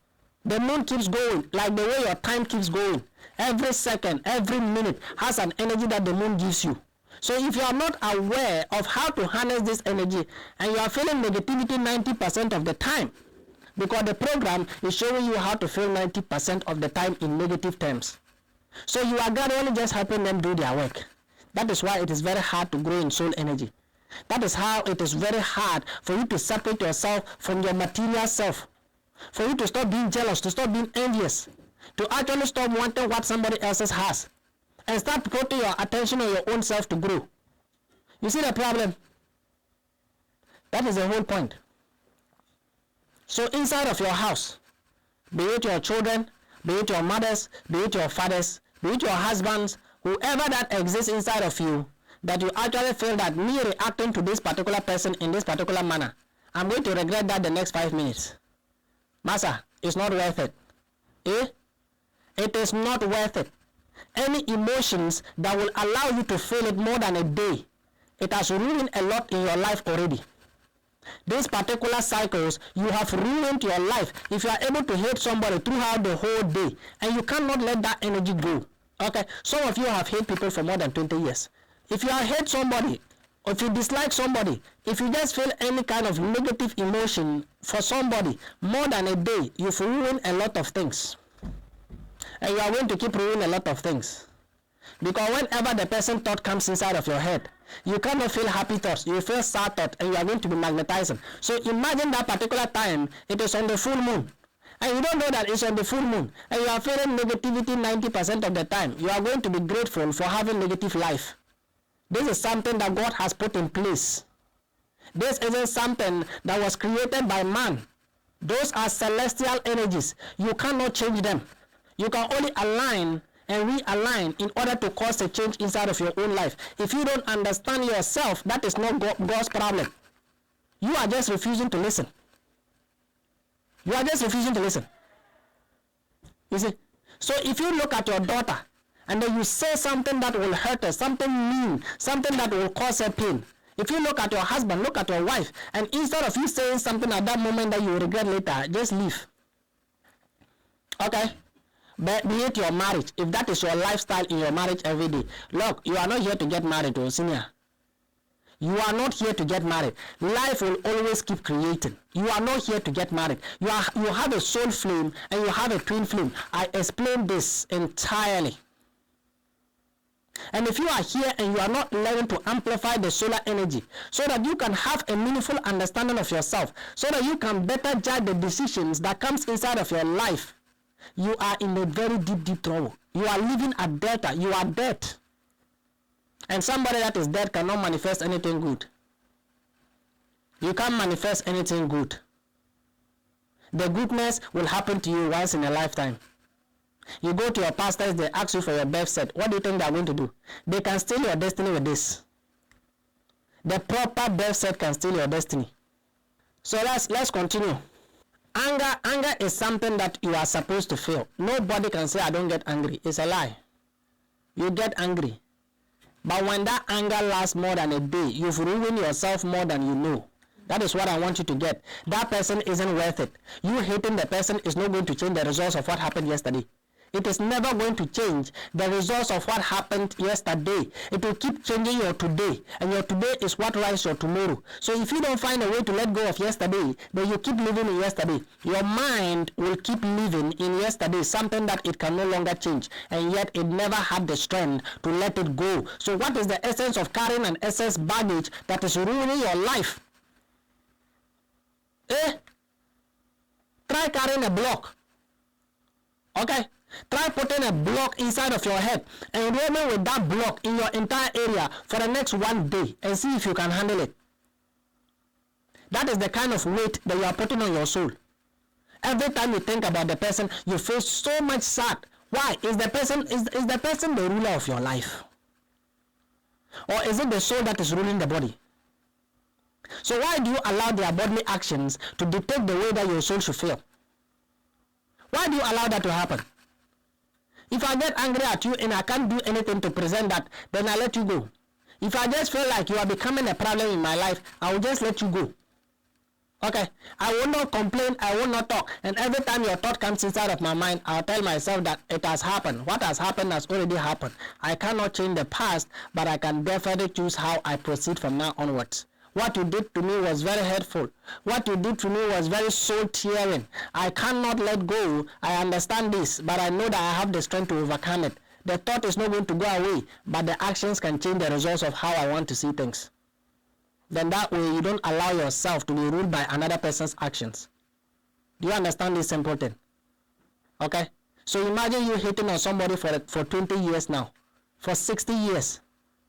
The moon keeps going, like the way your time keeps going. Every second, every minute has an energy that the moon gives you. So if you are not aware of how to harness this energy and you are feeling negativity 90% of the time, because the program is showing you how to feel 90% of the time in negative terms. So you are gradually just helping them do their work. That is why it is very hard to grow in soul energy. That is how it is very hard for you to separate yourself from your material self. For you to stop being jealous, to stop being envious, to actually stop wanting what somebody else has, and start putting your attention on your own self to grow. You see the problem? That is the whole point. So inside of your house, be it your children, be it your mothers, be it your fathers, be it your husbands, whoever that exists inside of you, that you actually feel that me reacting to this particular person in this particular manner, I'm going to regret that the next 5 minutes. Massa, it's not worth it. Eh? It is not worth it. Any emotions that will allow you to feel it more than a day, it has ruined a lot in your life already. These particular cycles, you have ruined your life. If you are able to hate somebody throughout the whole day and you cannot let that energy go. Okay, some of you have hate people for more than 20 years. If you hate somebody, or if you dislike somebody, if you just feel any kind of negative emotion for somebody more than a day, you've ruined a lot of things. And you are going to keep ruining a lot of things. Because whenever the person thought comes inside of your head, you cannot feel happy thoughts, you feel sad thoughts, and you are going to be magnetizing. So imagine that particular time, it is on the full moon. And you don't know that it's on the full moon. And you are feeling negativity 90% of the time. You are going to be grateful for having negative life. This is something that God has put in place. This isn't something that was created by man. Those are celestial energies. You cannot change them. You can only align and realign in order to cause a change inside of your own life. If you don't understand yourself, that is not God's problem. You are just refusing to listen. You are just refusing to listen. You see? So if you look at your daughter and then you say something that will hurt her, something mean, something that will cause her pain. If you look at your husband, look at your wife, and instead of you saying something at that moment that you will regret later, just leave. Okay? But be it your marriage, if that is your lifestyle in your marriage every day, look, you are not here to get married, oh senior. You are not here to get married. Life will always keep creating. You are not here to get married. You have a soul flame and you have a twin flame. I explained this entirely. And if you are here and you are not learning to amplify the solar energy so that you can have a meaningful understanding of yourself, so that you can better judge the decisions that comes inside of your life, you are in a very deep trouble. You are living at delta. You are dead. And somebody that is dead cannot manifest anything good. You can't manifest anything good. The goodness will happen to you once in a lifetime. You go to your pastors, they ask you for your birth set. What do you think they are going to do? They can steal your destiny with this. The proper birth set can steal your destiny. So let's continue. Anger is something that you are supposed to feel. Nobody can say I don't get angry. It's a lie. You get angry. But when that anger lasts more than a day, you've ruined yourself more than you know. That is what I want you to get. That person isn't worth it. You hating the person is not going to change the results of what happened yesterday. It is never going to change the results of what happened yesterday. It will keep changing your today. And your today is what writes your tomorrow. So if you don't find a way to let go of yesterday, then you keep living in yesterday. Your mind will keep living in yesterday, something that it can no longer change. And yet it never had the strength to let it go. So what is the essence of carrying an excess baggage that is ruining your life? Try carrying a block. Okay? Try putting a block inside of your head and roaming with that block in your entire area for the next 1 day and see if you can handle it. That is the kind of weight that you are putting on your soul. Every time you think about the person, you feel so much sad. Why? Is the person the ruler of your life? Or is it the soul that is ruling the body? So why do you allow their bodily actions to dictate the way that your soul should feel? Why do you allow that to happen? If I get angry at you and I can't do anything to present that, then I let you go. If I just feel like you are becoming a problem in my life, I will just let you go. Okay? I will not complain, I will not talk. And every time your thought comes inside of my mind, I'll tell myself that it has happened. What has happened has already happened. I cannot change the past, but I can definitely choose how I proceed from now onwards. What you did to me was very hurtful. What you did to me was very soul-tearing. I cannot let go. I understand this, but I know that I have the strength to overcome it. The thought is not going to go away, but the actions can change the results of how I want to see things. Then that way, you don't allow yourself to be ruled by another person's actions. Do you understand this simple thing? Okay? So imagine you hating on somebody for 20 years now, for 60 years,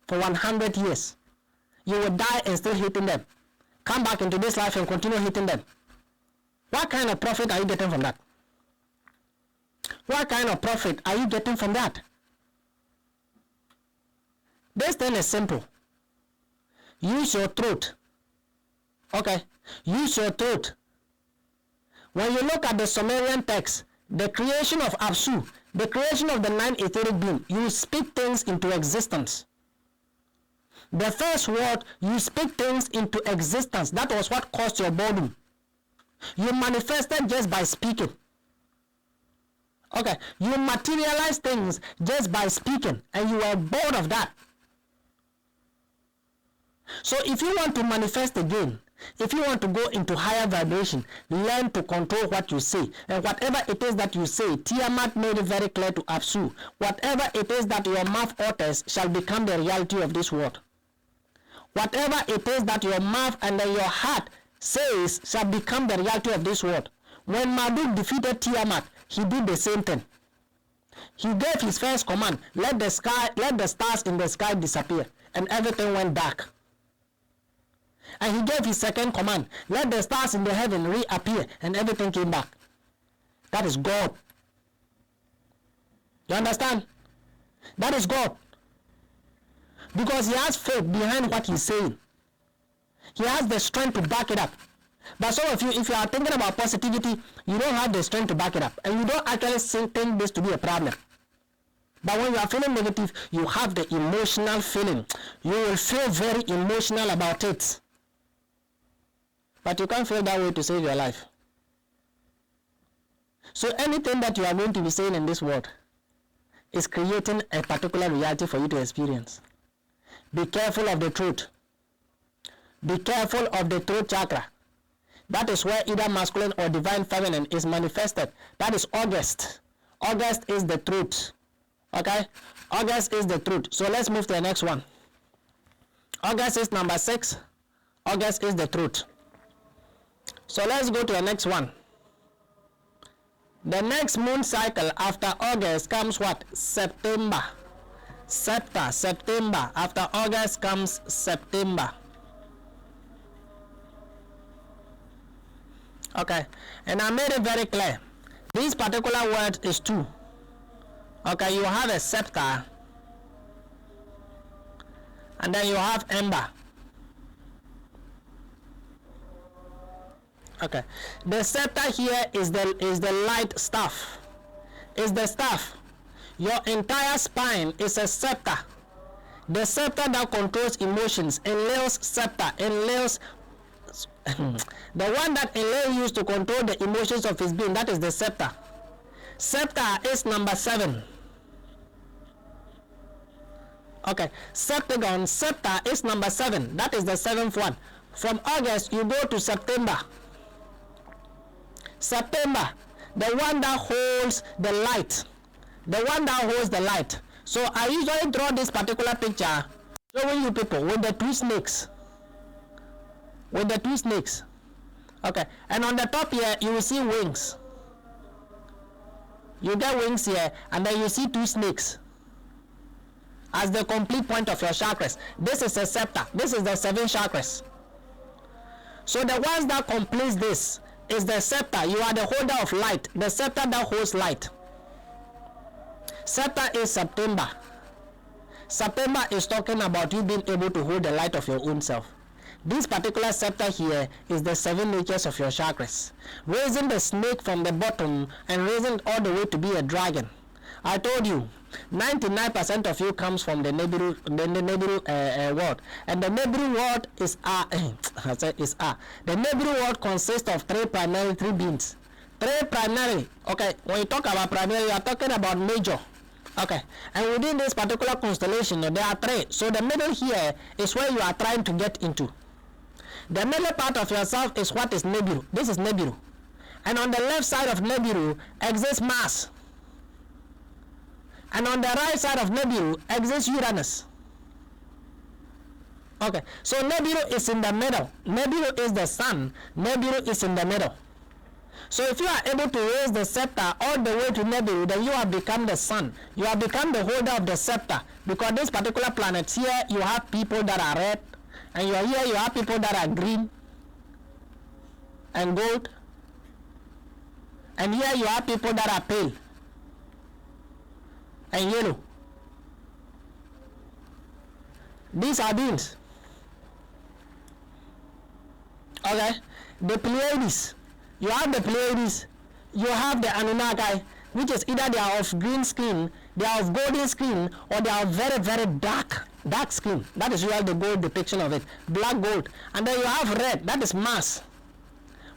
for 100 years. You will die and still hating them. Come back into this life and continue hating them. What kind of profit are you getting from that? What kind of profit are you getting from that? This thing is simple. Use your throat. Okay? Use your throat. When you look at the Sumerian text, the creation of Apsu, the creation of the 9 etheric being, you speak things into existence. The first word, you speak things into existence. That was what caused your boredom. You manifested just by speaking. Okay, you materialize things just by speaking, and you were bored of that. So if you want to manifest again, if you want to go into higher vibration, learn to control what you say. And whatever it is that you say, Tiamat made it very clear to Apsu, whatever it is that your mouth utters shall become the reality of this world. Whatever it is that your mouth and then your heart says shall become the reality of this world. When Marduk defeated Tiamat, he did the same thing. He gave his first command, let the stars in the sky disappear, and everything went dark. And he gave his second command, let the stars in the heaven reappear, and everything came back. That is God. You understand? That is God. Because he has faith behind what he's saying. He has the strength to back it up. But some of you, if you are thinking about positivity, you don't have the strength to back it up. And you don't actually think this to be a problem. But when you are feeling negative, you have the emotional feeling. You will feel very emotional about it. But you can't feel that way to save your life. So anything that you are going to be saying in this world is creating a particular reality for you to experience. Be careful of the truth. Be careful of the throat chakra. That is where either masculine or divine feminine is manifested. That is August. August is the truth. Okay? August is the truth. So let's move to the next one. August is number 6. August is the truth. So let's go to the next one. The next moon cycle after August comes what? September. September. After August comes September. Okay. And I made it very clear. This particular word is 2. Okay, you have a scepter. And then you have ember. Okay, the scepter here is the light staff. Is the staff. Your entire spine is a scepter. The scepter that controls emotions. Enlil's scepter. Enlil's the one that Enlil used to control the emotions of his being. That is the scepter. Scepter is number 7. Okay, septagon. Scepter is number 7. That is the 7th one. From August you go to September. September, the one that holds the light. The one that holds the light. So I usually draw this particular picture showing you people with the 2 snakes. With the 2 snakes. Okay, and on the top here you will see wings. You get wings here, and then you see 2 snakes as the complete point of your chakras. This is a scepter. This is the 7 chakras. So the ones that complete this is the scepter. You are the holder of light. The scepter that holds light. Scepter is September. September is talking about you being able to hold the light of your own self. This particular scepter here is the 7 natures of your chakras. Raising the snake from the bottom and raising it all the way to be a dragon. I told you, 99% of you comes from the Nibiru world, and the Nibiru world is The Nibiru world consists of 3 beings. 3 primary. Okay, when you talk about primary, you are talking about major. Okay, and within this particular constellation, there are 3. So the middle here is where you are trying to get into. The middle part of yourself is what is Nibiru. This is Nibiru, and on the left side of Nibiru exists Mars. And on the right side of Nibiru exists Uranus. Okay, so Nibiru is in the middle. Nibiru is the sun. Nibiru is in the middle. So if you are able to raise the scepter all the way to Nibiru, then you have become the sun. You have become the holder of the scepter. Because this particular planet here, you have people that are red. And you are here, you have people that are green and gold. And here you have people that are pale and yellow. These are beings. Okay, the Pleiades. You have the Pleiades. You have the Anunnaki, which is either they are of green skin, they are of golden skin, or they are very, very dark Dark skin, that is usually the gold depiction of it. Black gold. And then you have red, that is Mars.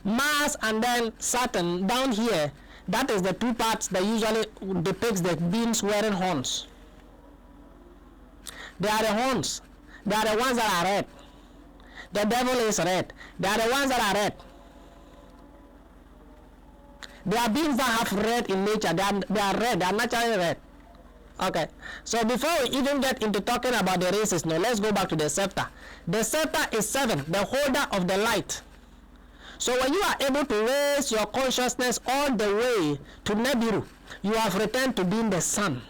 Mars and then Saturn down here, that is the two parts that usually depicts the beings wearing horns. They are the horns. They are the ones that are red. The devil is red. They are the ones that are red. There are beings that have red in nature. They are red. They are naturally red. Okay. So before we even get into talking about the races, now let's go back to the scepter. The scepter is 7, the holder of the light. So when you are able to raise your consciousness all the way to Nibiru, you have returned to being the sun.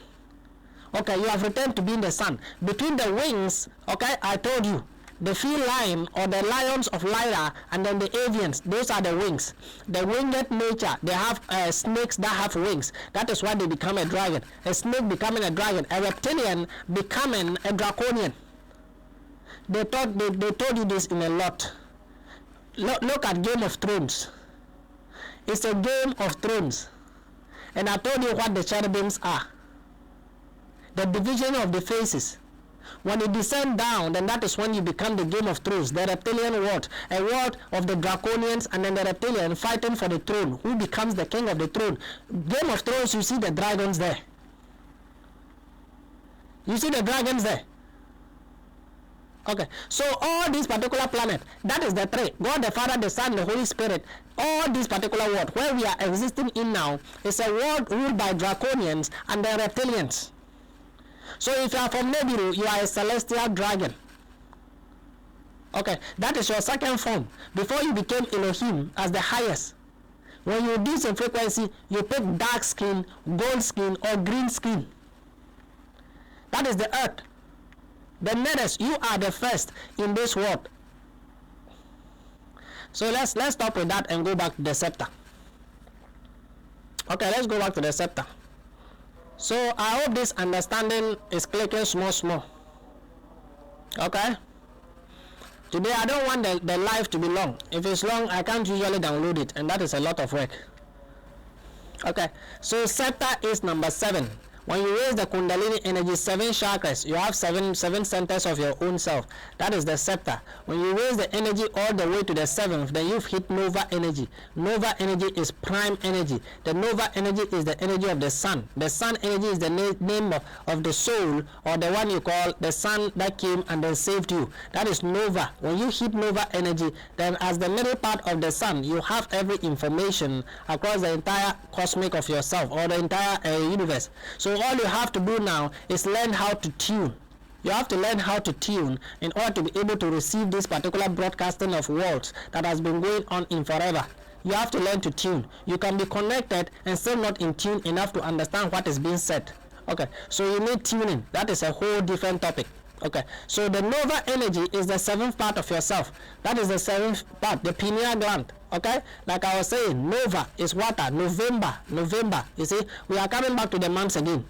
Okay, you have returned to being the sun. Between the wings, okay, I told you, the feline or the lions of Lyra and then the avians, those are the wings. The winged nature, they have snakes that have wings. That is why they become a dragon. A snake becoming a dragon. A reptilian becoming a draconian. They told you this in a lot. Look at Game of Thrones. It's a Game of Thrones. And I told you what the cherubims are. The division of the faces. When you descend down, then that is when you become the Game of Thrones, the reptilian world, a world of the draconians and then the reptilian fighting for the throne. Who becomes the king of the throne? Game of Thrones, you see the dragons there. You see the dragons there. Okay, so all these particular planets, that is the three: God the Father, the Son, the Holy Spirit. All these particular world where we are existing in now is a world ruled by draconians and the reptilians. So if you are from Nibiru, you are a celestial dragon. Okay, that is your second form. Before you became Elohim as the highest. When you reduce in frequency, you pick dark skin, gold skin, or green skin. That is the earth. The next, you are the first in this world. So let's stop with that and go back to the scepter. Okay, let's go back to the scepter. So I hope this understanding is clicking small. Okay. Today I don't want the live to be long. If it's long, I can't usually download it, and that is a lot of work. Okay. So scepter is number 7. When you raise the Kundalini energy, 7 chakras, you have seven centers of your own self. That is the scepter. When you raise the energy all the way to the 7th, then you've hit Nova energy. Nova energy is prime energy. The Nova energy is the energy of the sun. The sun energy is the name of the soul, or the one you call the sun that came and then saved you. That is Nova. When you hit Nova energy, then as the middle part of the sun, you have every information across the entire cosmic of yourself, or the entire universe. So all you have to do now is learn how to tune. You have to learn how to tune in order to be able to receive this particular broadcasting of worlds that has been going on in forever. You have to learn to tune. You can be connected and still not in tune enough to understand what is being said. Okay, so you need tuning. That is a whole different topic. Okay, so the Nova energy is the 7th part of yourself. That is the 7th part, the pineal gland. Okay, like I was saying, Nova is water. November. You see, we are coming back to the months again.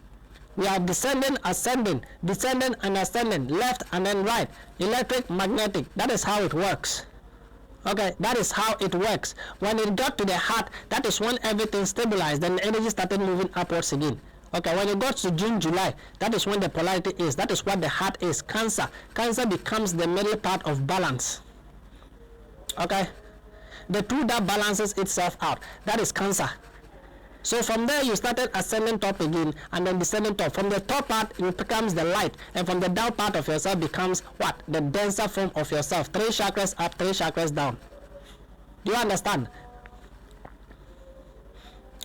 We are descending, ascending, descending and ascending, left and then right, electric, magnetic. That is how it works. Okay, that is how it works. When it got to the heart, that is when everything stabilized. Then the energy started moving upwards again. Okay, when it got to June, July, that is when the polarity is. That is what the heart is. Cancer becomes the middle part of balance. Okay, the two that balances itself out, that is Cancer. So from there you started ascending top again and then descending top. From the top part it becomes the light, and from the down part of yourself becomes what? The denser form of yourself. 3 chakras up, 3 chakras down. Do you understand?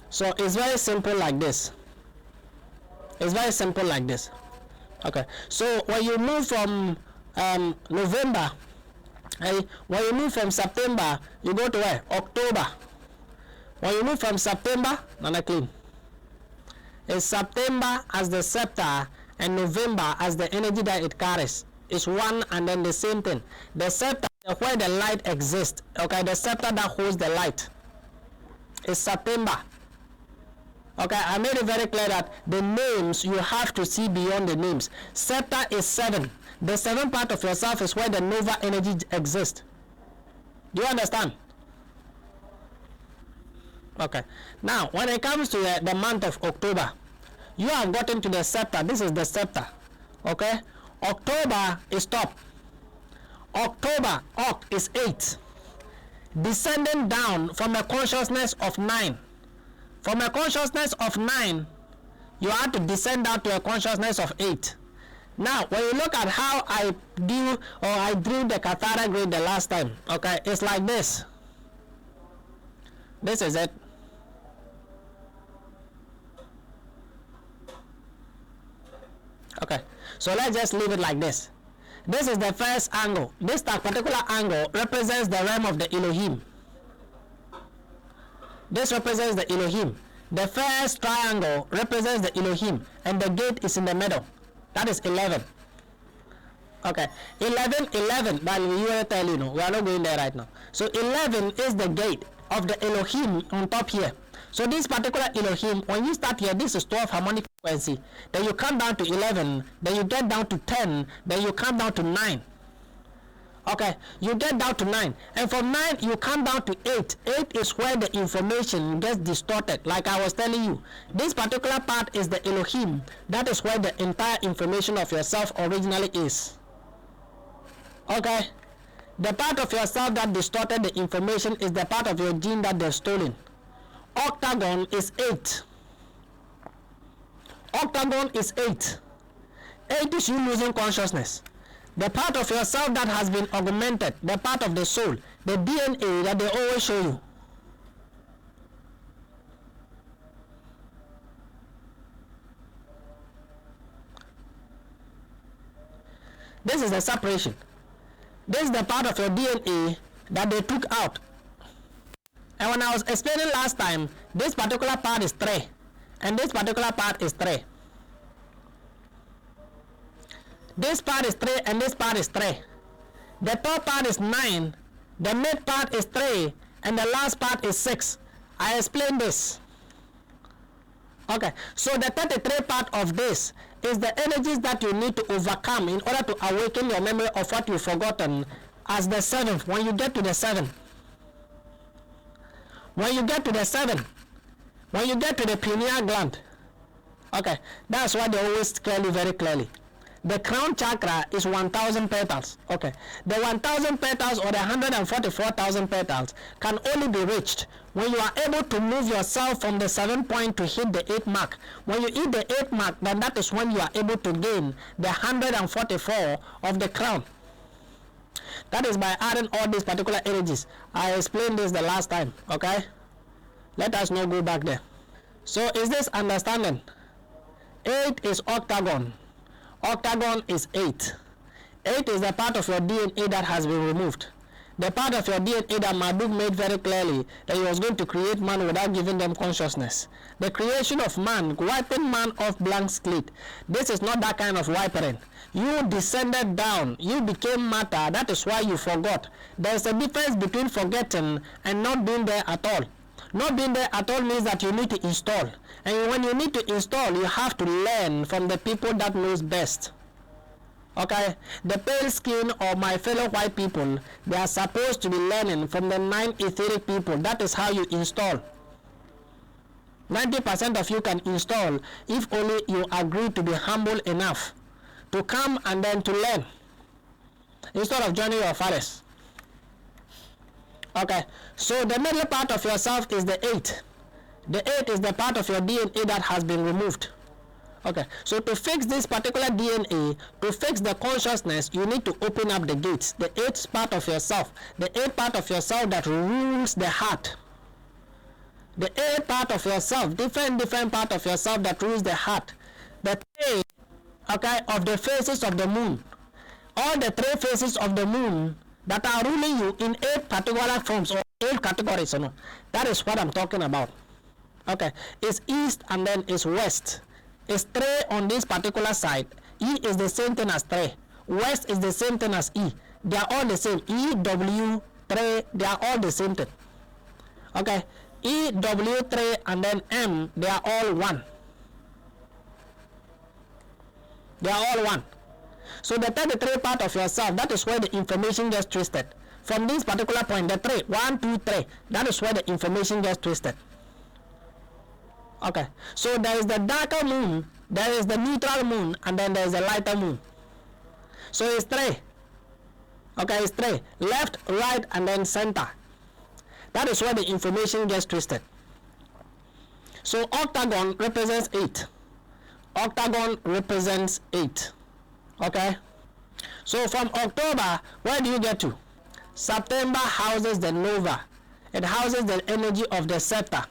So it's very simple like this. It's very simple like this. Okay, so when you move from November, when you move from September, you go to where? October. When you move from September, Nana clean. It's September as the scepter and November as the energy that it carries. It's one and then the same thing. The scepter where the light exists. Okay, the scepter that holds the light is September. Okay, I made it very clear that the names you have to see beyond the names. Scepter is 7. The 7th part of yourself is where the Nova energy exists. Do you understand? Okay, now when it comes to the month of October, you have gotten to the scepter. This is the scepter. Okay, October is top. October, Oct is 8. Descending down from a consciousness of 9. From a consciousness of 9, you have to descend down to a consciousness of 8. Now, when you look at how I drew the cathara grid the last time, okay, it's like this. This is it. Okay, so let's just leave it like this. This is the first angle. This particular angle represents the realm of the Elohim. This represents the Elohim. The first triangle represents the Elohim, and the gate is in the middle. That is 11. Okay, 11, but we will tell you, no, we are not going there right now. So 11 is the gate of the Elohim on top here. So this particular Elohim, when you start here, this is 12 harmonic frequency. Then you come down to 11, then you get down to 10, then you come down to 9. Okay, you get down to 9, and from 9 you come down to 8. 8 is where the information gets distorted. Like I was telling you, this particular part is the Elohim. That is where the entire information of yourself originally is. Okay, the part of yourself that distorted the information is the part of your gene that they've stolen. Octagon is 8. Octagon is 8. 8 is you losing consciousness. The part of yourself that has been augmented, the part of the soul, the DNA that they always show you. This is the separation. This is the part of your DNA that they took out. And when I was explaining last time, this particular part is 3, and this particular part is 3. This part is 3, and this part is 3. The top part is 9, the mid part is 3, and the last part is 6. I explained this. Okay, so the 33 part of this is the energies that you need to overcome in order to awaken your memory of what you've forgotten as the 7th, when you get to the 7th. When you get to the 7th, when you get to the pineal gland, okay, that's why they always tell you very clearly. The crown chakra is 1,000 petals. Okay, the 1,000 petals or the 144,000 petals can only be reached when you are able to move yourself from the 7 point to hit the 8 mark. When you hit the 8 mark, then that is when you are able to gain the 144 of the crown. That is by adding all these particular energies. I explained this the last time. Okay, let us not go back there. So is this understanding? 8 is octagon. Octagon is 8. 8 is the part of your DNA that has been removed. The part of your DNA that Marduk made very clearly that he was going to create man without giving them consciousness. The creation of man, wiping man off blank slate. This is not that kind of wiping. You descended down. You became matter. That is why you forgot. There is a difference between forgetting and not being there at all. Not being there at all means that you need to install. And when you need to install, you have to learn from the people that knows best. Okay, the pale skin or my fellow white people, they are supposed to be learning from the 9 etheric people. That is how you install. 90% of you can install if only you agree to be humble enough to come and then to learn instead of joining your fathers. Okay, so the middle part of yourself is the 8. The 8 is the part of your DNA that has been removed. Okay, so to fix this particular DNA, to fix the consciousness, you need to open up the gates. The 8th part of yourself, the 8th part of yourself that rules the heart. The 8th part of yourself, different part of yourself that rules the heart. The 3, okay, of the phases of the moon. All the 3 phases of the moon that are ruling you in 8 particular forms or 8 categories. No? That is what I'm talking about. Okay, it's east and then it's west. It's 3 on this particular side. E is the same thing as 3. West is the same thing as E. They are all the same. E, W, 3, they are all the same thing. Okay, E, W, 3 and then M, they are all one. They are all one. So the 33 part of yourself, that is where the information gets twisted. From this particular point, the 3, 1, 2, 3, that is where the information gets twisted. Okay, so there is the darker moon, there is the neutral moon, and then there is the lighter moon. So it's 3. Okay, it's 3. Left, right, and then center. That is where the information gets twisted. So octagon represents 8. Octagon represents 8. Okay. So from October, where do you get to? September houses the nova. It houses the energy of the scepter.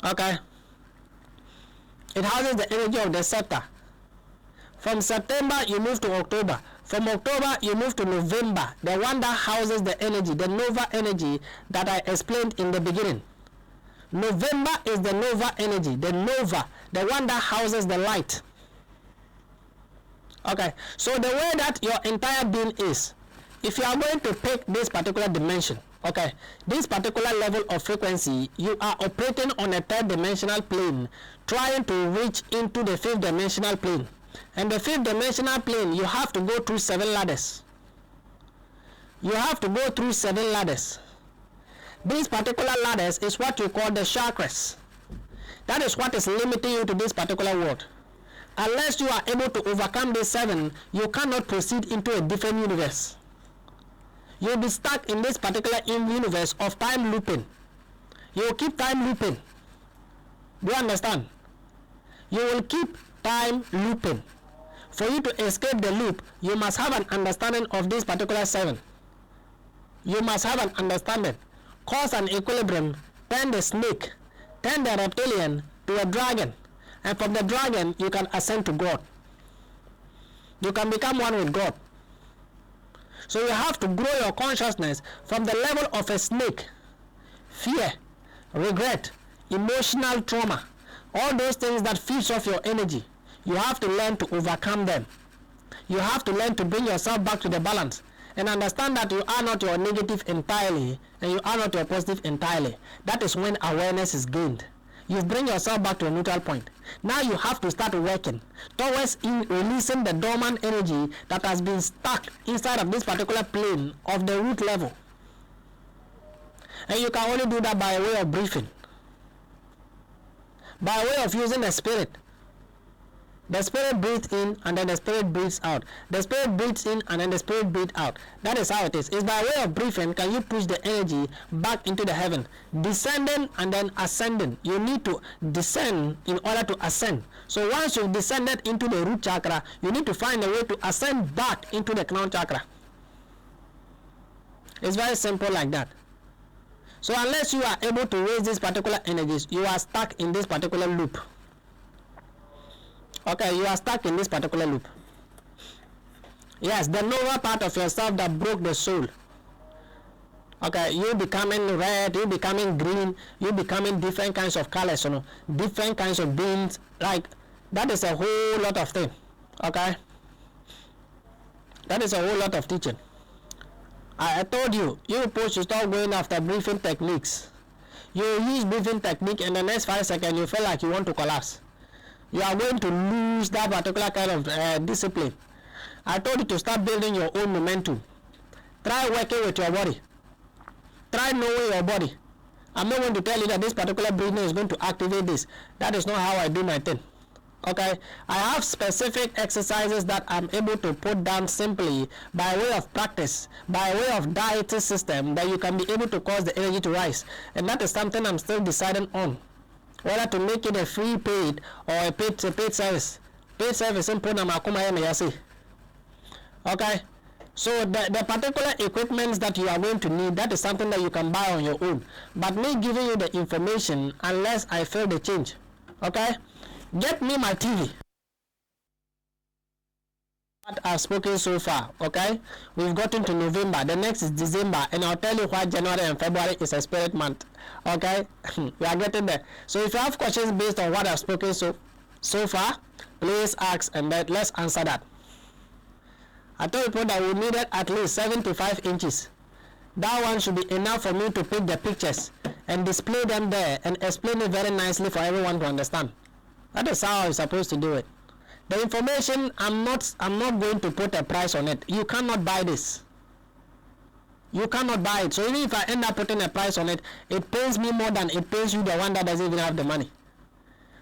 Okay. It houses the energy of the scepter. From September, you move to October. From October, you move to November, the one that houses the energy, the nova energy that I explained in the beginning. November is the nova energy, the nova, the one that houses the light. Okay, so the way that your entire being is, if you are going to pick this particular dimension, okay, this particular level of frequency, you are operating on a 3rd dimensional plane, trying to reach into the 5th dimensional plane. And the 5th dimensional plane, you have to go through 7 ladders. You have to go through 7 ladders. These particular ladders is what you call the chakras. That is what is limiting you to this particular world. Unless you are able to overcome these 7, you cannot proceed into a different universe. You'll be stuck in this particular universe of time looping. You will keep time looping. Do you understand? You will keep time looping. For you to escape the loop, you must have an understanding of this particular 7. You must have an understanding. Cause an equilibrium, turn the snake, turn the reptilian to a dragon, and from the dragon you can ascend to God. You can become one with God. So you have to grow your consciousness from the level of a snake. Fear, regret, emotional trauma, all those things that feeds off your energy, you have to learn to overcome them. You have to learn to bring yourself back to the balance and understand that you are not your negative entirely and you are not your positive entirely. That is when awareness is gained. You bring yourself back to a neutral point. Now you have to start working towards releasing the dormant energy that has been stuck inside of this particular plane of the root level. And you can only do that by way of breathing. By way of using the spirit. The spirit breathes in and then the spirit breathes out. The spirit breathes in and then the spirit breathes out. That is how it is. It's by way of breathing can you push the energy back into the heaven. Descending and then ascending. You need to descend in order to ascend. So once you've descended into the root chakra, you need to find a way to ascend back into the crown chakra. It's very simple like that. So unless you are able to raise these particular energies, you are stuck in this particular loop. Okay, you are stuck in this particular loop. Yes, the lower part of yourself that broke the soul. Okay, you becoming red, you becoming green, you becoming different kinds of colors, you know, different kinds of beings. Like, that is a whole lot of thing. Okay, that is a whole lot of teaching. I told you, you supposed to start going after breathing techniques. You use breathing technique and the next 5 seconds you feel like you want to collapse. You are going to lose that particular kind of discipline. I told you to start building your own momentum. Try working with your body. Try knowing your body. I'm not going to tell you that this particular breathing is going to activate this. That is not how I do my thing. Okay, I have specific exercises that I'm able to put down simply by way of practice, by way of dietary system that you can be able to cause the energy to rise. And that is something I'm still deciding on. Whether to make it a free paid or a paid service. Paid service in okay. So the particular equipments that you are going to need, that is something that you can buy on your own. But me giving you the information unless I feel the change. Okay? Get me my TV. What I've spoken so far, okay? We've gotten to November. The next is December, and I'll tell you why January and February is a spirit month. Okay? We are getting there. So if you have questions based on what I've spoken so far, please ask and let's answer that. I told people that we needed at least 75 inches. That one should be enough for me to pick the pictures and display them there and explain it very nicely for everyone to understand. That is how I'm supposed to do it. The information, I'm not going to put a price on it. You cannot buy this. You cannot buy it. So even if I end up putting a price on it, it pays me more than it pays you, the one that doesn't even have the money.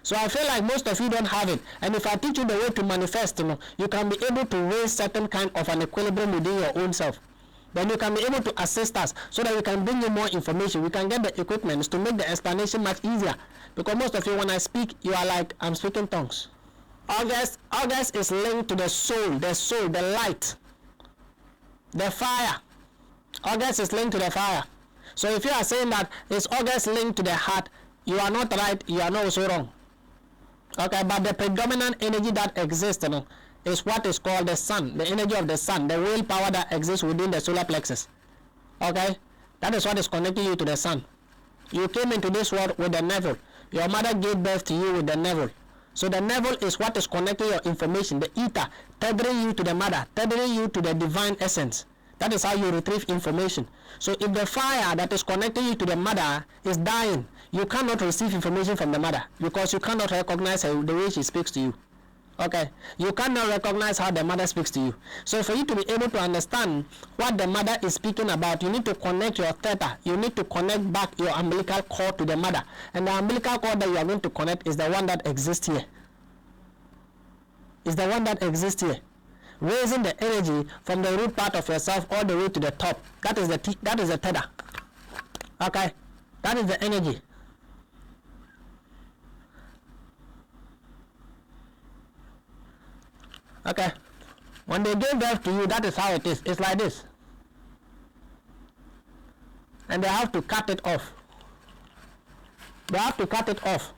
So I feel like most of you don't have it. And if I teach you the way to manifest, you can be able to raise certain kind of an equilibrium within your own self. Then you can be able to assist us so that we can bring you more information. We can get the equipment to make the explanation much easier. Because most of you, when I speak, you are like, I'm speaking tongues. August is linked to the soul, the light, the fire. August is linked to the fire. So if you are saying that it's August linked to the heart, you are not right, you are not also wrong. Okay, but the predominant energy that exists is what is called the sun, the energy of the sun, the real power that exists within the solar plexus. Okay, that is what is connecting you to the sun. You came into this world with the navel. Your mother gave birth to you with the navel. So the navel is what is connecting your information, the ether, tethering you to the mother, tethering you to the divine essence. That is how you retrieve information. So if the fire that is connecting you to the mother is dying, you cannot receive information from the mother because you cannot recognize her, the way she speaks to you. Okay, you cannot recognize how the mother speaks to you. So for you to be able to understand what the mother is speaking about, you need to connect your theta. You need to connect back your umbilical cord to the mother. And the umbilical cord that you are going to connect is the one that exists here. Is the one that exists here. Raising the energy from the root part of yourself all the way to the top. That is the theta. Okay, that is the energy. Okay, when they give birth to you, that is how it is. It's like this. And they have to cut it off. They have to cut it off.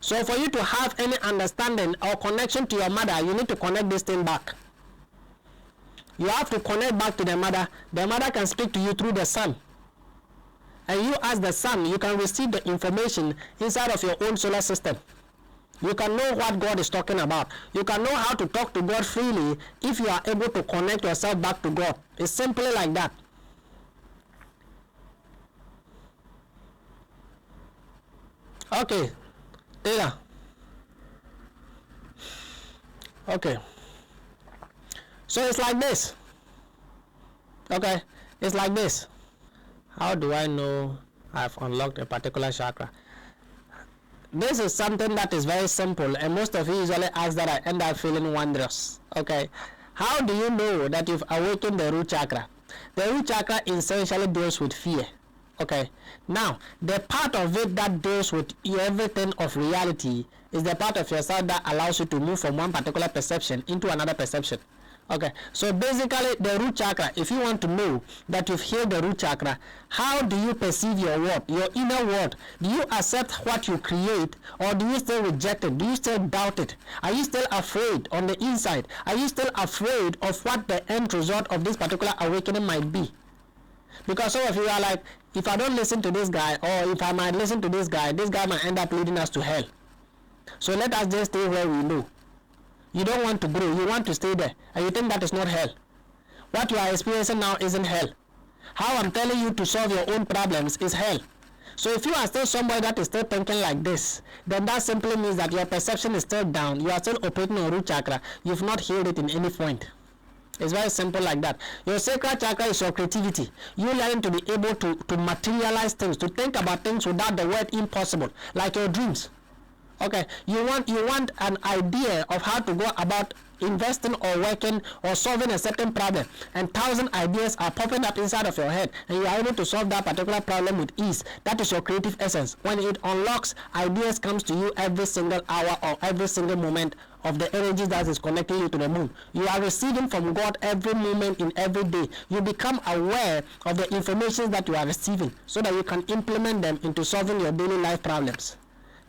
So for you to have any understanding or connection to your mother, you need to connect this thing back. You have to connect back to the mother. The mother can speak to you through the sun. And you as the sun, you can receive the information inside of your own solar system. You can know what God is talking about. You can know how to talk to God freely if you are able to connect yourself back to God. It's simply like that. Okay, Taylor. Okay. So it's like this. Okay, it's like this. How do I know I've unlocked a particular chakra? This is something that is very simple, and most of you usually ask that. I end up feeling wondrous. Okay, how do you know that you've awakened the root chakra? The root chakra essentially deals with fear. Okay, now the part of it that deals with everything of reality is the part of yourself that allows you to move from one particular perception into another perception. Okay, so basically the root chakra, if you want to know that you've healed the root chakra, how do you perceive your world, your inner world? Do you accept what you create, or do you still reject it? Do you still doubt it? Are you still afraid on the inside? Are you still afraid of what the end result of this particular awakening might be? Because some of you are like, if I don't listen to this guy, or if I might listen to this guy might end up leading us to hell. So let us just stay where we know. You don't want to grow, you want to stay there, and you think that is not hell. What you are experiencing now isn't hell. How I'm telling you to solve your own problems is hell. So if you are still somebody that is still thinking like this, then that simply means that your perception is still down. You are still operating on root chakra. You've not healed it in any point. It's very simple like that. Your sacral chakra is your creativity. You learn to be able to materialize things, to think about things without the word impossible, like your dreams. Okay, you want an idea of how to go about investing or working or solving a certain problem, and 1,000 ideas are popping up inside of your head, and you are able to solve that particular problem with ease. That is your creative essence. When it unlocks, ideas comes to you every single hour or every single moment of the energy that is connecting you to the moon. You are receiving from God every moment in every day. You become aware of the information that you are receiving so that you can implement them into solving your daily life problems.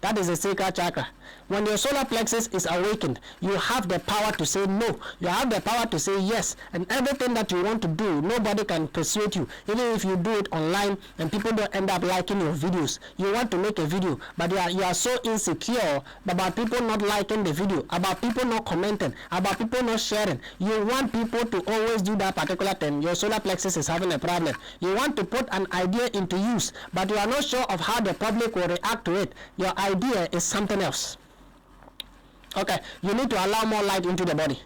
That is the sacral chakra. When your solar plexus is awakened, you have the power to say no. You have the power to say yes. And everything that you want to do, nobody can persuade you. Even if you do it online and people don't end up liking your videos. You want to make a video, but you are so insecure about people not liking the video, about people not commenting, about people not sharing. You want people to always do that particular thing. Your solar plexus is having a problem. You want to put an idea into use, but you are not sure of how the public will react to it. Your idea is something else. Okay, you need to allow more light into the body.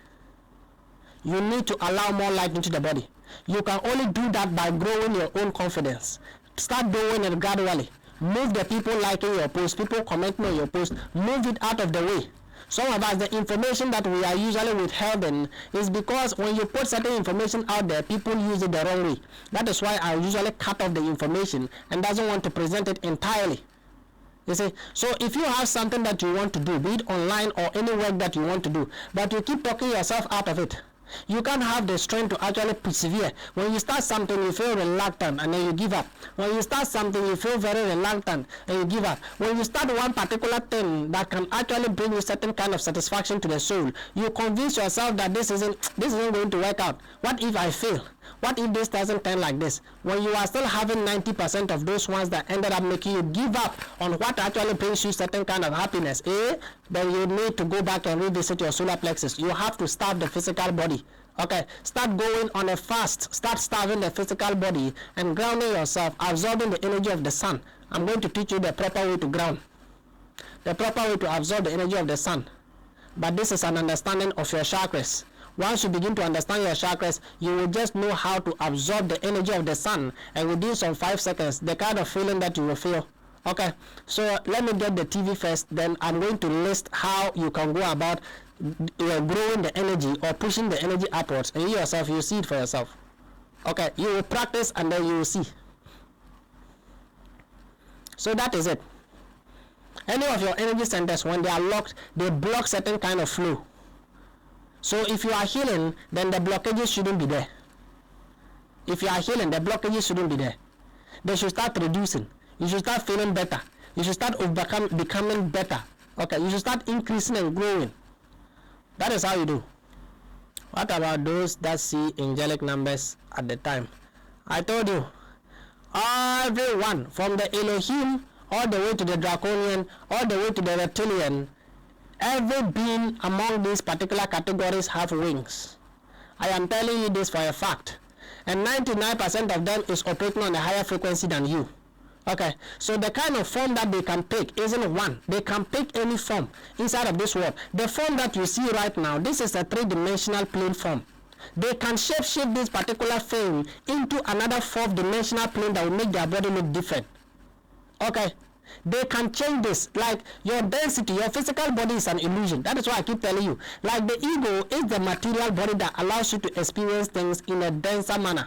You need to allow more light into the body. You can only do that by growing your own confidence. Start doing it gradually. Move the people liking your post, people commenting on your post. Move it out of the way. Some of us, the information that we are usually withholding is because when you put certain information out there, people use it the wrong way. That is why I usually cut off the information and doesn't want to present it entirely. You see, so if you have something that you want to do, be it online or any work that you want to do, but you keep talking yourself out of it, you can't have the strength to actually persevere. When you start something, you feel reluctant and then you give up. When you start something, you feel very reluctant and you give up. When you start one particular thing that can actually bring you certain kind of satisfaction to the soul, you convince yourself that this isn't going to work out. What if I fail? What if this doesn't turn like this? When you are still having 90% of those ones that ended up making you give up on what actually brings you certain kind of happiness, then you need to go back and revisit your solar plexus. You have to starve the physical body. Okay, start going on a fast. Start starving the physical body and grounding yourself, absorbing the energy of the sun. I'm going to teach you the proper way to ground, the proper way to absorb the energy of the sun. But this is an understanding of your chakras. Once you begin to understand your chakras, you will just know how to absorb the energy of the sun, and within some 5 seconds, the kind of feeling that you will feel. Okay, so let me get the TV first, then I'm going to list how you can go about growing the energy or pushing the energy upwards, and you yourself, you see it for yourself. Okay, you will practice and then you will see. So that is it. Any of your energy centers, when they are locked, they block certain kind of flow. So if you are healing, then the blockages shouldn't be there. If you are healing, the blockages shouldn't be there. They should start reducing. You should start feeling better. You should start becoming better. Okay, you should start increasing and growing. That is how you do. What about those that see angelic numbers at the time? I told you, everyone from the Elohim all the way to the Draconian, all the way to the Reptilian, every being among these particular categories have wings. I am telling you this for a fact. And 99% of them is operating on a higher frequency than you. Okay, so the kind of form that they can pick isn't one. They can pick any form inside of this world. The form that you see right now, this is a three-dimensional plane form. They can shape this particular thing into another fourth-dimensional plane that will make their body look different. Okay, they can change this. Like your density, your physical body is an illusion. That is why I keep telling you. Like the ego is the material body that allows you to experience things in a denser manner.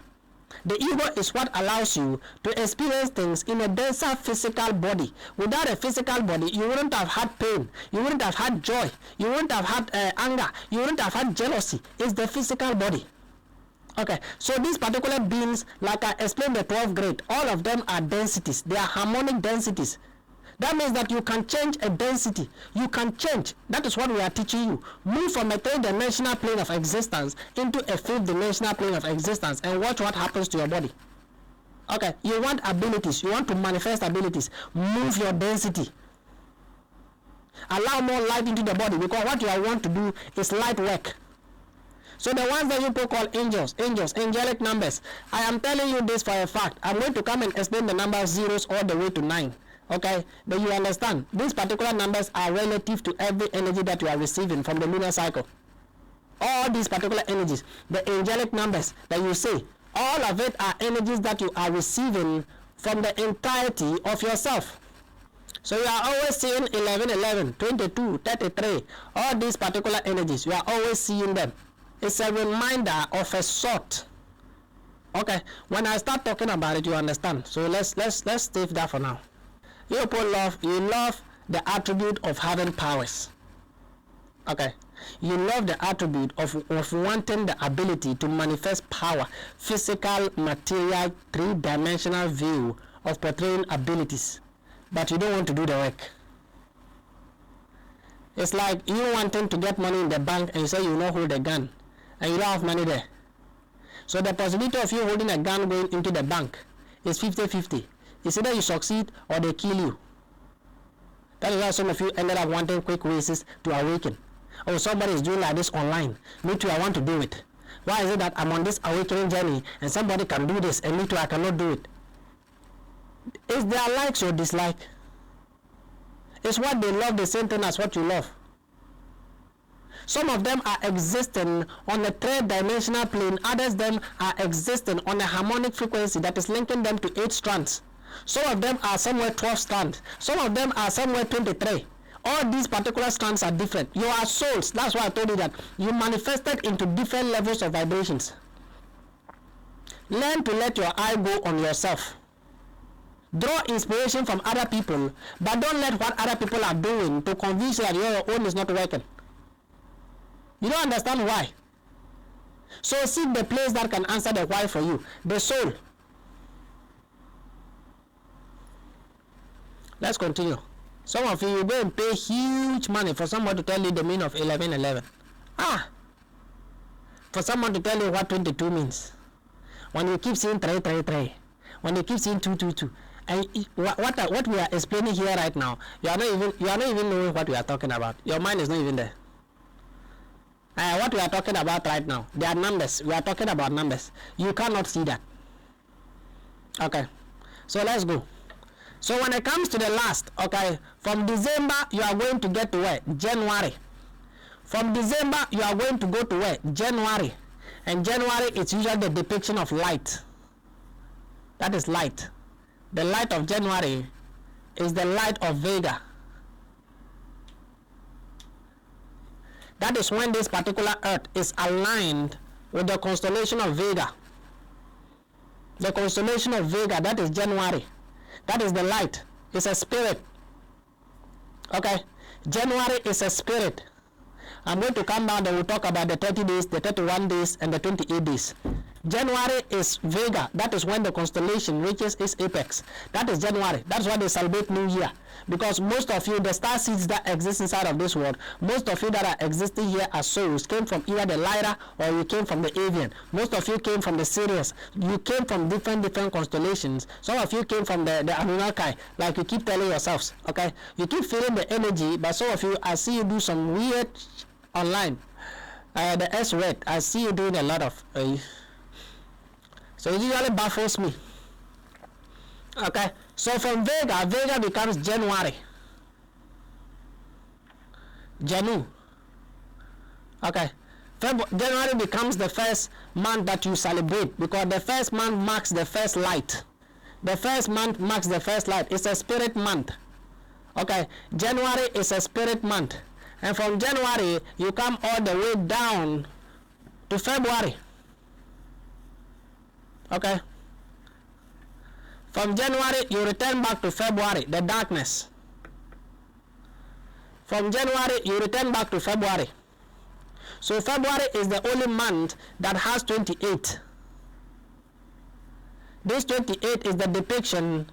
The ego is what allows you to experience things in a denser physical body. Without a physical body, you wouldn't have had pain, you wouldn't have had joy, you wouldn't have had anger, you wouldn't have had jealousy. It's the physical body. Okay, so these particular beings, like I explained the 12th grade, all of them are densities. They are harmonic densities. That means that you can change a density. You can change. That is what we are teaching you. Move from a three-dimensional plane of existence into a fifth-dimensional plane of existence and watch what happens to your body. Okay, you want abilities. You want to manifest abilities. Move your density. Allow more light into the body, because what you want to do is light work. So the ones that you call angels, angelic numbers, I am telling you this for a fact. I'm going to come and explain the number of zeros all the way to 9. Okay, but you understand, these particular numbers are relative to every energy that you are receiving from the lunar cycle. All these particular energies, the angelic numbers that you see, all of it are energies that you are receiving from the entirety of yourself. So you are always seeing 11, 11, 22, 33, all these particular energies, you are always seeing them. It's a reminder of a sort. Okay, when I start talking about it, you understand. So let's save that for now. You love the attribute of having powers. Okay, you love the attribute of wanting the ability to manifest power, physical, material, three-dimensional view of portraying abilities, but you don't want to do the work. It's like you wanting to get money in the bank and you say you don't hold a gun and you don't have money there. So the possibility of you holding a gun going into the bank is 50-50. It's either you succeed or they kill you. That is why some of you ended up wanting quick races to awaken. Oh, somebody is doing like this online. Me too, I want to do it. Why is it that I'm on this awakening journey and somebody can do this and me too, I cannot do it? Is their likes or dislike? It's what they love, the same thing as what you love. Some of them are existing on a third-dimensional plane. Others them are existing on a harmonic frequency that is linking them to 8 strands. Some of them are somewhere 12 strands. Some of them are somewhere 23. All these particular strands are different. You are souls. That's why I told you that you manifested into different levels of vibrations. Learn to let your eye go on yourself. Draw inspiration from other people, but don't let what other people are doing to convince you that your own is not working. You don't understand why. So seek the place that can answer the why for you. The soul. Let's continue. Some of you go and pay huge money for someone to tell you the meaning of 1111. For someone to tell you what 22 means. When you keep saying 333, when you keep saying 222, and what we are explaining here right now, you are not even knowing what we are talking about. Your mind is not even there. What we are talking about right now, they are numbers. We are talking about numbers. You cannot see that. Okay, so let's go. So when it comes to the last, okay, from December you are going to get to where? January. From December you are going to go to where? January. And January is usually the depiction of light. That is light. The light of January is the light of Vega. That is when this particular earth is aligned with the constellation of Vega. The constellation of Vega, that is January. That is the light. It's a spirit. Okay. January is a spirit. I'm going to come down and we'll talk about the 30 days, the 31 days, and the 28 days. January is Vega. That is when the constellation reaches its apex. That is January. That's why they celebrate New Year. Because most of you, the star seeds that exist inside of this world, most of you that are existing here as souls came from either the Lyra or you came from the Avian. Most of you came from the Sirius. You came from different constellations. Some of you came from the Anunnaki, like you keep telling yourselves. Okay, you keep feeling the energy, but some of you, I see you do some weird online. The S word, I see you doing a lot of. So it usually baffles me. Okay, so from Vega, Vega becomes January. Janu. Okay, January becomes the first month that you celebrate because the first month marks the first light. The first month marks the first light. It's a spirit month. Okay, January is a spirit month. And from January, you come all the way down to February. Okay. From January, you return back to February, the darkness. From January, you return back to February. So February is the only month that has 28. This 28 is the depiction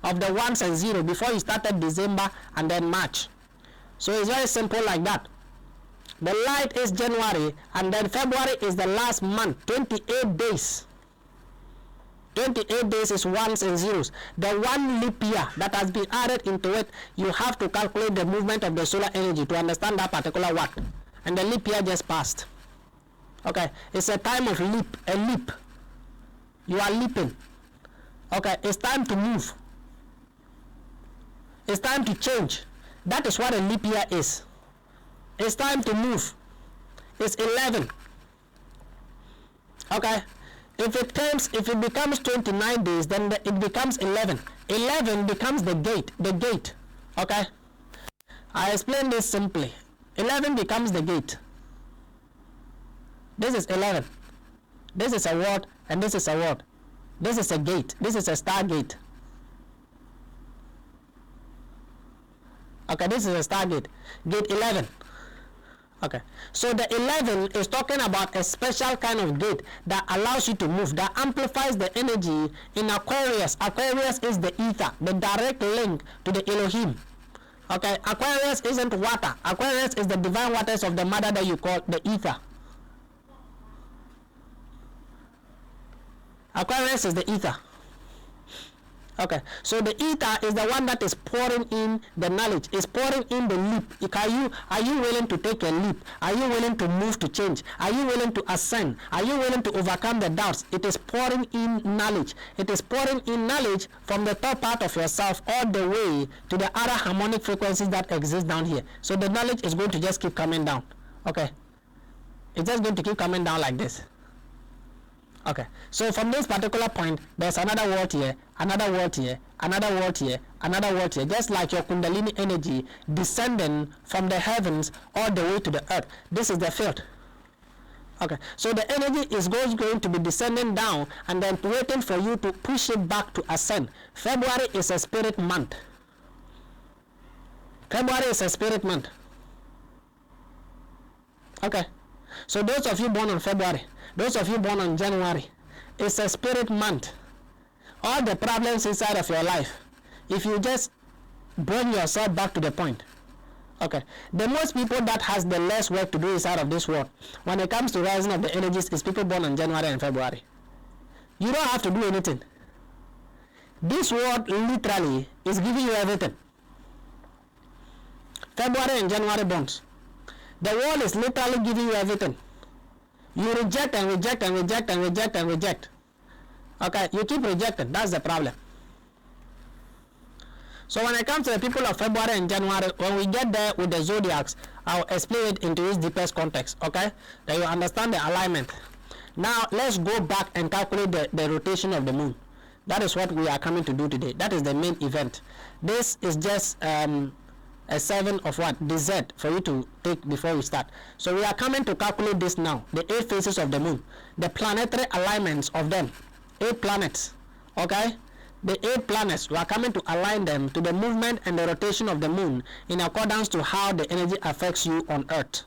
of the ones and zero before you started December and then March. So it's very simple like that. The light is January and then February is the last month, 28 days. 28 days is ones and zeros. The one leap year that has been added into it, you have to calculate the movement of the solar energy to understand that particular what. And the leap year just passed. Okay, it's a time of leap, a leap. You are leaping. Okay, it's time to move. It's time to change. That is what a leap year is. It's time to move. It's 11. Okay. If it becomes 29 days, then it becomes 11. 11 becomes the gate. Okay. I explain this simply. 11 becomes the gate. This is 11. This is a word, and this is a word. This is a gate. This is a stargate. Okay, this is a stargate. Gate 11. Okay, so the 11 is talking about a special kind of gate that allows you to move, that amplifies the energy in Aquarius. Aquarius is the ether, the direct link to the Elohim. Okay, Aquarius isn't water. Aquarius is the divine waters of the mother that you call the ether. Aquarius is the ether. Okay, so the ether is the one that is pouring in the knowledge, is pouring in the leap. Are you willing to take a leap? Are you willing to move to change? Are you willing to ascend? Are you willing to overcome the doubts? It is pouring in knowledge. It is pouring in knowledge from the top part of yourself all the way to the other harmonic frequencies that exist down here. So the knowledge is going to just keep coming down. Okay, it's just going to keep coming down like this. Okay, so from this particular point, there's another word here, another word here, another word here, just like your Kundalini energy descending from the heavens all the way to the earth. This is the field. Okay, so the energy is going to be descending down and then waiting for you to push it back to ascend. February is a spirit month. February is a spirit month. Okay, so those of you born on February, those of you born on January, it's a spirit month. All the problems inside of your life, if you just bring yourself back to the point. Okay, the most people that has the less work to do inside of this world when it comes to rising of the energies is people born on January and February. You don't have to do anything. This world literally is giving you everything. February and January bonds. The world is literally giving you everything. You reject and reject and reject and reject and reject. Okay, you keep rejecting. That's the problem. So when it comes to the people of February and January, when we get there with the zodiacs, I'll explain it into its deepest context, okay? Then you understand the alignment. Now, let's go back and calculate the rotation of the moon. That is what we are coming to do today. That is the main event. This is just a 7 of what? Dessert for you to take before we start. So we are coming to calculate this now. The 8 phases of the moon. The planetary alignments of them. 8 planets, okay? The 8 planets, we are coming to align them to the movement and the rotation of the moon in accordance to how the energy affects you on earth.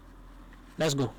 Let's go.